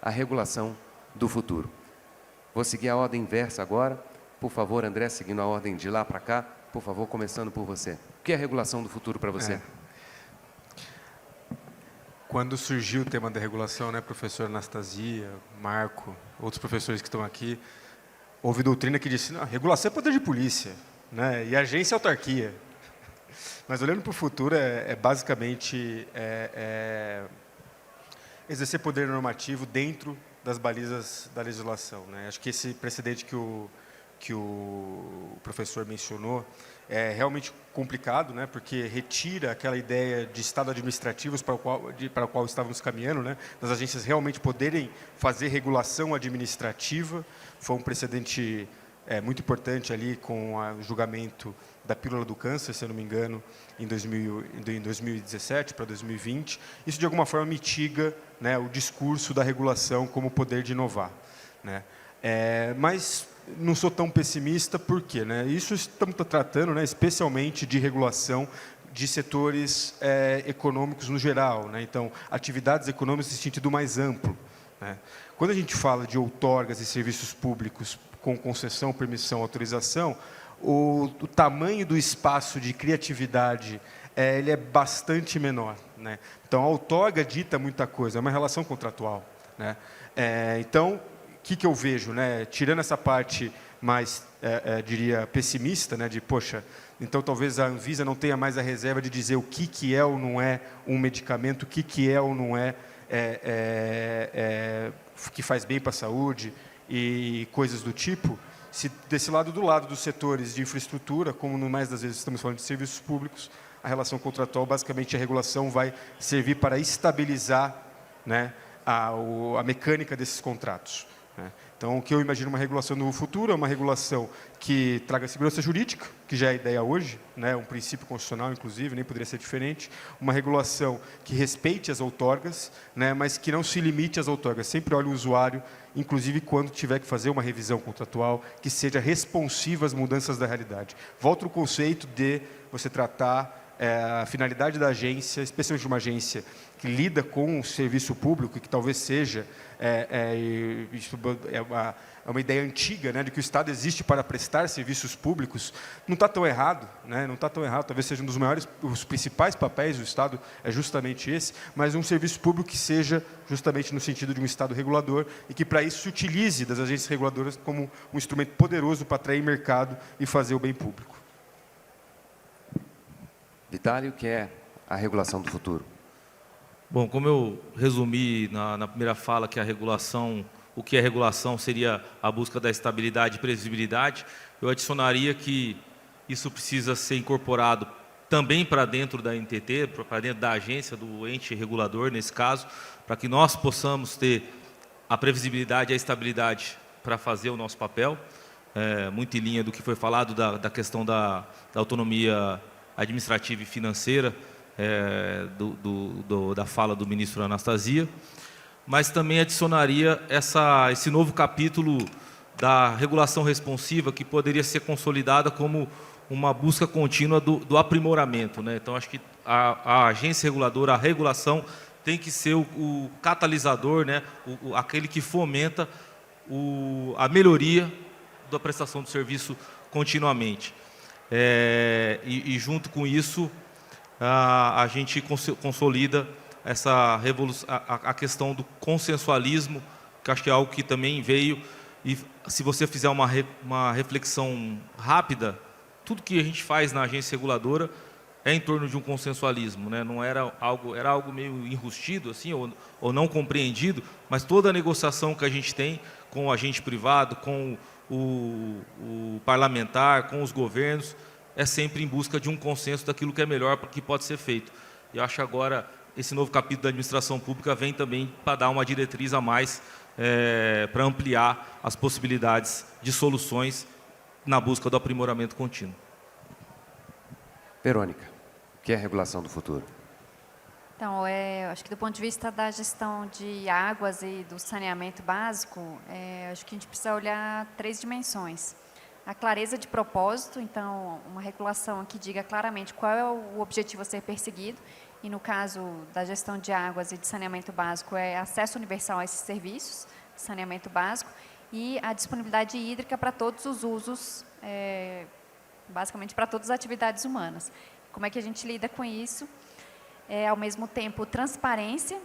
a regulação do futuro? Vou seguir a ordem inversa agora. Por favor, André, seguindo a ordem de lá para cá, por favor, começando por você. O que é a regulação do futuro para você? Quando surgiu o tema da regulação, né, professor Anastasia, Marco, outros professores que estão aqui, houve doutrina que disse, não, regulação é poder de polícia, né, e agência é autarquia. Mas olhando para o futuro, basicamente exercer poder normativo dentro das balizas da legislação, né? Acho que esse precedente que o professor mencionou é realmente complicado, né, porque retira aquela ideia de Estado administrativos para o qual estávamos caminhando, né, das agências realmente poderem fazer regulação administrativa. Foi um precedente muito importante ali com o julgamento da pílula do câncer, se eu não me engano, em 2017 para 2020. Isso, de alguma forma, mitiga, né, o discurso da regulação como poder de inovar, né. Mas não sou tão pessimista, por quê, né? Isso estamos tratando, né, especialmente de regulação de setores econômicos no geral, né? Então, atividades econômicas em sentido mais amplo, né? Quando a gente fala de outorgas e serviços públicos com concessão, permissão, autorização, o tamanho do espaço de criatividade ele é bastante menor, né? Então, a outorga dita muita coisa, é uma relação contratual, né? Então, o que eu vejo, né? Tirando essa parte mais, diria, pessimista, né? De, poxa, então talvez a Anvisa não tenha mais a reserva de dizer o que é ou não é um medicamento, o que é ou não é, que faz bem para a saúde e coisas do tipo. Se desse lado, do lado dos setores de infraestrutura, como no mais das vezes estamos falando de serviços públicos, a relação contratual, basicamente a regulação vai servir para estabilizar, né, a mecânica desses contratos, né? Então, o que eu imagino uma regulação no futuro é uma regulação que traga segurança jurídica, que já é a ideia hoje, né, um princípio constitucional, inclusive, nem poderia ser diferente. Uma regulação que respeite as outorgas, né, mas que não se limite às outorgas. Sempre olhe o usuário, inclusive quando tiver que fazer uma revisão contratual, que seja responsiva às mudanças da realidade. Volta ao conceito de você tratar a finalidade da agência, especialmente de uma agência que lida com o serviço público, e que talvez seja uma ideia antiga, né, de que o Estado existe para prestar serviços públicos, não está tão errado, né, não está tão errado, talvez seja um dos maiores, os principais papéis do Estado é justamente esse, mas um serviço público que seja justamente no sentido de um Estado regulador e que para isso se utilize das agências reguladoras como um instrumento poderoso para atrair mercado e fazer o bem público. Vitálio, o que é a regulação do futuro? Bom, como eu resumi na primeira fala que a regulação, o que é regulação seria a busca da estabilidade e previsibilidade, eu adicionaria que isso precisa ser incorporado também para dentro da NTT, para dentro da agência, do ente regulador, nesse caso, para que nós possamos ter a previsibilidade e a estabilidade para fazer o nosso papel, muito em linha do que foi falado da questão da autonomia administrativa e financeira, da fala do ministro Anastasia, mas também adicionaria esse novo capítulo da regulação responsiva, que poderia ser consolidada como uma busca contínua do aprimoramento, né? Então, acho que a agência reguladora, a regulação, tem que ser o catalisador, né? Aquele que fomenta a melhoria da prestação do serviço continuamente. E junto com isso, a gente consolida a questão do consensualismo, que acho que é algo que também veio, e se você fizer uma reflexão rápida, tudo que a gente faz na agência reguladora é em torno de um consensualismo, né? Não era algo meio enrustido assim, ou não compreendido, mas toda a negociação que a gente tem com o agente privado, com o parlamentar, com os governos, é sempre em busca de um consenso daquilo que é melhor, que pode ser feito. E eu acho que agora esse novo capítulo da administração pública vem também para dar uma diretriz a mais, para ampliar as possibilidades de soluções na busca do aprimoramento contínuo. Verônica, o que é a regulação do futuro? Então, acho que do ponto de vista da gestão de águas e do saneamento básico, acho que a gente precisa olhar 3 dimensões. A clareza de propósito, então, uma regulação que diga claramente qual é o objetivo a ser perseguido, e no caso da gestão de águas e de saneamento básico, é acesso universal a esses serviços, saneamento básico, e a disponibilidade hídrica para todos os usos, basicamente para todas as atividades humanas. Como é que a gente lida com isso? ao mesmo tempo, transparência,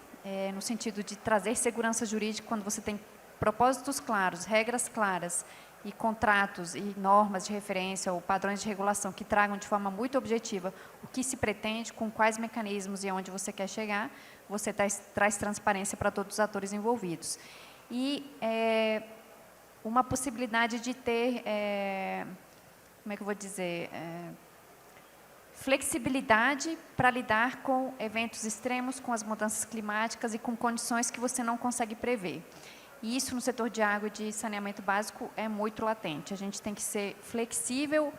no sentido de trazer segurança jurídica quando você tem propósitos claros, regras claras e contratos e normas de referência ou padrões de regulação que tragam de forma muito objetiva o que se pretende, com quais mecanismos e aonde você quer chegar, você traz transparência para todos os atores envolvidos. E uma possibilidade de ter, como é que eu vou dizer, flexibilidade para lidar com eventos extremos, com as mudanças climáticas e com condições que você não consegue prever. E isso no setor de água e de saneamento básico é muito latente. A gente tem que ser flexível,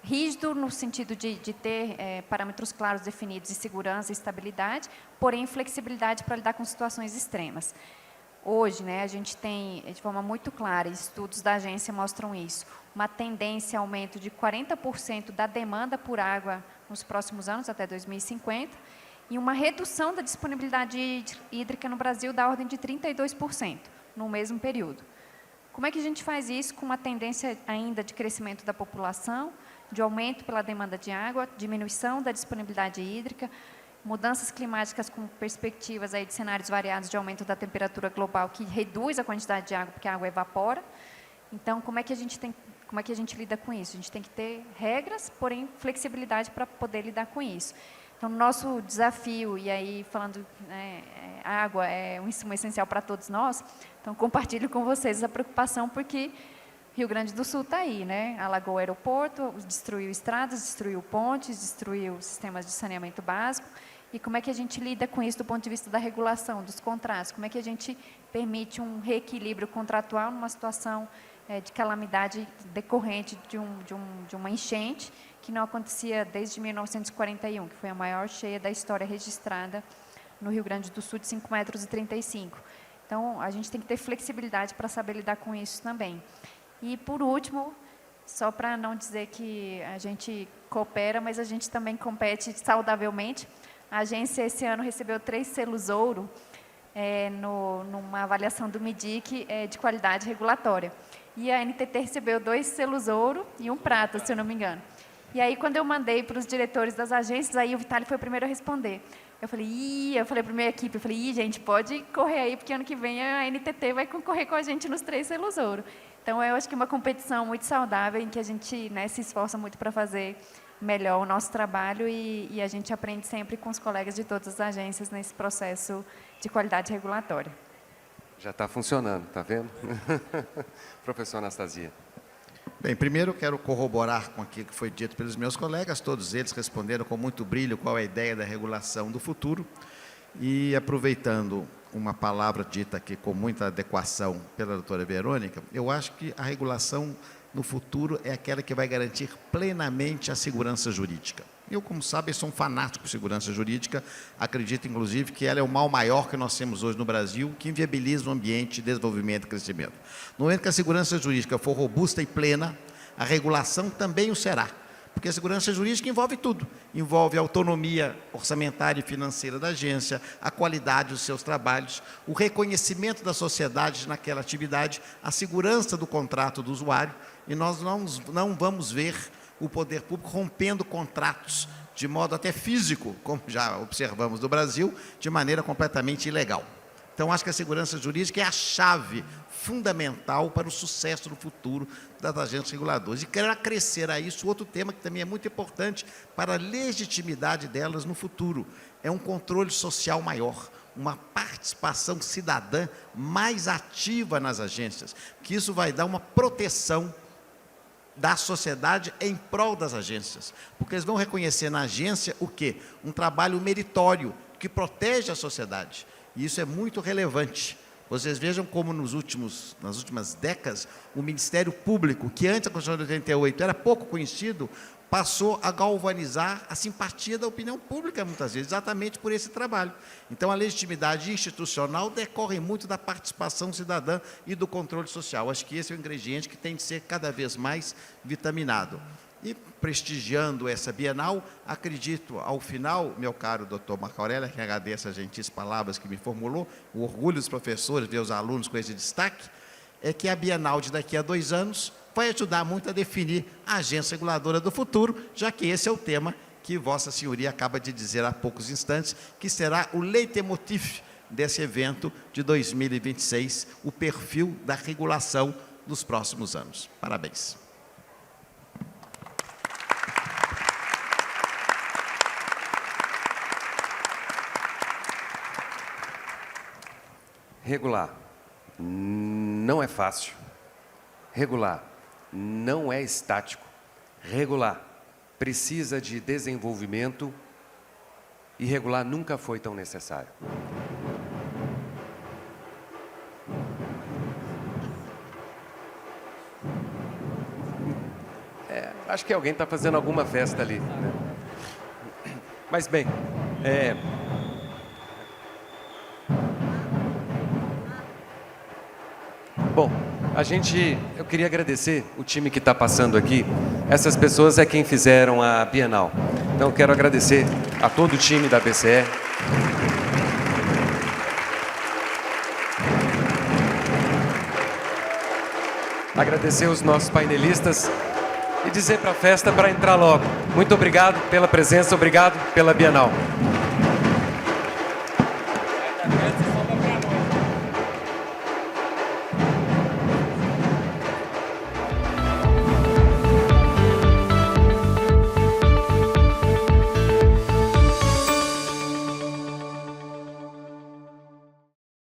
rígido no sentido de ter parâmetros claros definidos de segurança e estabilidade, porém flexibilidade para lidar com situações extremas. Hoje, a gente tem, de forma muito clara, estudos da agência mostram isso, uma tendência a aumento de 40% da demanda por água nos próximos anos, até 2050, e uma redução da disponibilidade hídrica no Brasil da ordem de 32%, no mesmo período. Como é que a gente faz isso com uma tendência ainda de crescimento da população, de aumento pela demanda de água, diminuição da disponibilidade hídrica, mudanças climáticas com perspectivas aí de cenários variados de aumento da temperatura global que reduz a quantidade de água porque a água evapora? Então, como é que a gente lida com isso? A gente tem que ter regras, porém flexibilidade para poder lidar com isso. Então, nosso desafio, e aí falando, água é um insumo essencial para todos nós, então compartilho com vocês essa preocupação, porque Rio Grande do Sul está aí, alagou o aeroporto, destruiu estradas, destruiu pontes, destruiu sistemas de saneamento básico, e como é que a gente lida com isso do ponto de vista da regulação, dos contratos, como é que a gente permite um reequilíbrio contratual numa situação de calamidade decorrente de uma enchente, que não acontecia desde 1941, que foi a maior cheia da história registrada no Rio Grande do Sul, de 5,35 metros. Então, a gente tem que ter flexibilidade para saber lidar com isso também. E, por último, só para não dizer que a gente coopera, mas a gente também compete saudavelmente, a agência esse ano recebeu 3 selos ouro numa avaliação do MIDIC de qualidade regulatória. E a NTT recebeu 2 selos ouro e 1 prata, se eu não me engano. E aí, quando eu mandei para os diretores das agências, aí o Vitali foi o primeiro a responder. Eu falei para a minha equipe, gente, pode correr aí, porque ano que vem a NTT vai concorrer com a gente nos 3 selos ouro. Então, eu acho que é uma competição muito saudável, em que a gente se esforça muito para fazer melhor o nosso trabalho e a gente aprende sempre com os colegas de todas as agências nesse processo de qualidade regulatória. Já está funcionando, está vendo? Professor Anastasia. Bem, primeiro quero corroborar com aquilo que foi dito pelos meus colegas, todos eles responderam com muito brilho qual é a ideia da regulação do futuro, e aproveitando uma palavra dita aqui com muita adequação pela doutora Verônica, eu acho que a regulação no futuro é aquela que vai garantir plenamente a segurança jurídica. Eu, como sabem, sou um fanático de segurança jurídica, acredito, inclusive, que ela é o mal maior que nós temos hoje no Brasil, que inviabiliza o ambiente de desenvolvimento e crescimento. No momento que a segurança jurídica for robusta e plena, a regulação também o será, porque a segurança jurídica envolve tudo, envolve a autonomia orçamentária e financeira da agência, a qualidade dos seus trabalhos, o reconhecimento da sociedade naquela atividade, a segurança do contrato do usuário, e nós não vamos ver o poder público rompendo contratos de modo até físico, como já observamos no Brasil, de maneira completamente ilegal. Então, acho que a segurança jurídica é a chave fundamental para o sucesso no futuro das agências reguladoras. E quero acrescer a isso outro tema que também é muito importante para a legitimidade delas no futuro. É um controle social maior, uma participação cidadã mais ativa nas agências, que isso vai dar uma proteção da sociedade em prol das agências, porque eles vão reconhecer na agência o quê? Um trabalho meritório, que protege a sociedade, e isso é muito relevante. Vocês vejam como nas últimas décadas, o Ministério Público, que antes da Constituição de 88 era pouco conhecido, passou a galvanizar a simpatia da opinião pública, muitas vezes, exatamente por esse trabalho. Então, a legitimidade institucional decorre muito da participação cidadã e do controle social. Acho que esse é o ingrediente que tem de ser cada vez mais vitaminado. E, prestigiando essa Bienal, acredito, ao final, meu caro doutor Marco Aurélio, que agradeço as gentis palavras que me formulou, o orgulho dos professores ver os alunos com esse destaque, é que a Bienal de daqui a 2 anos vai ajudar muito a definir a agência reguladora do futuro, já que esse é o tema que Vossa Senhoria acaba de dizer há poucos instantes, que será o leitmotiv desse evento de 2026, o perfil da regulação nos próximos anos. Parabéns. Regular não é fácil. Regular não é estático. Regular precisa de desenvolvimento e regular nunca foi tão necessário. Acho que alguém está fazendo alguma festa ali, né? Mas bem, bom, eu queria agradecer o time que está passando aqui. Essas pessoas é quem fizeram a Bienal. Então, eu quero agradecer a todo o time da BCE. Agradecer os nossos painelistas e dizer para a festa para entrar logo. Muito obrigado pela presença, obrigado pela Bienal.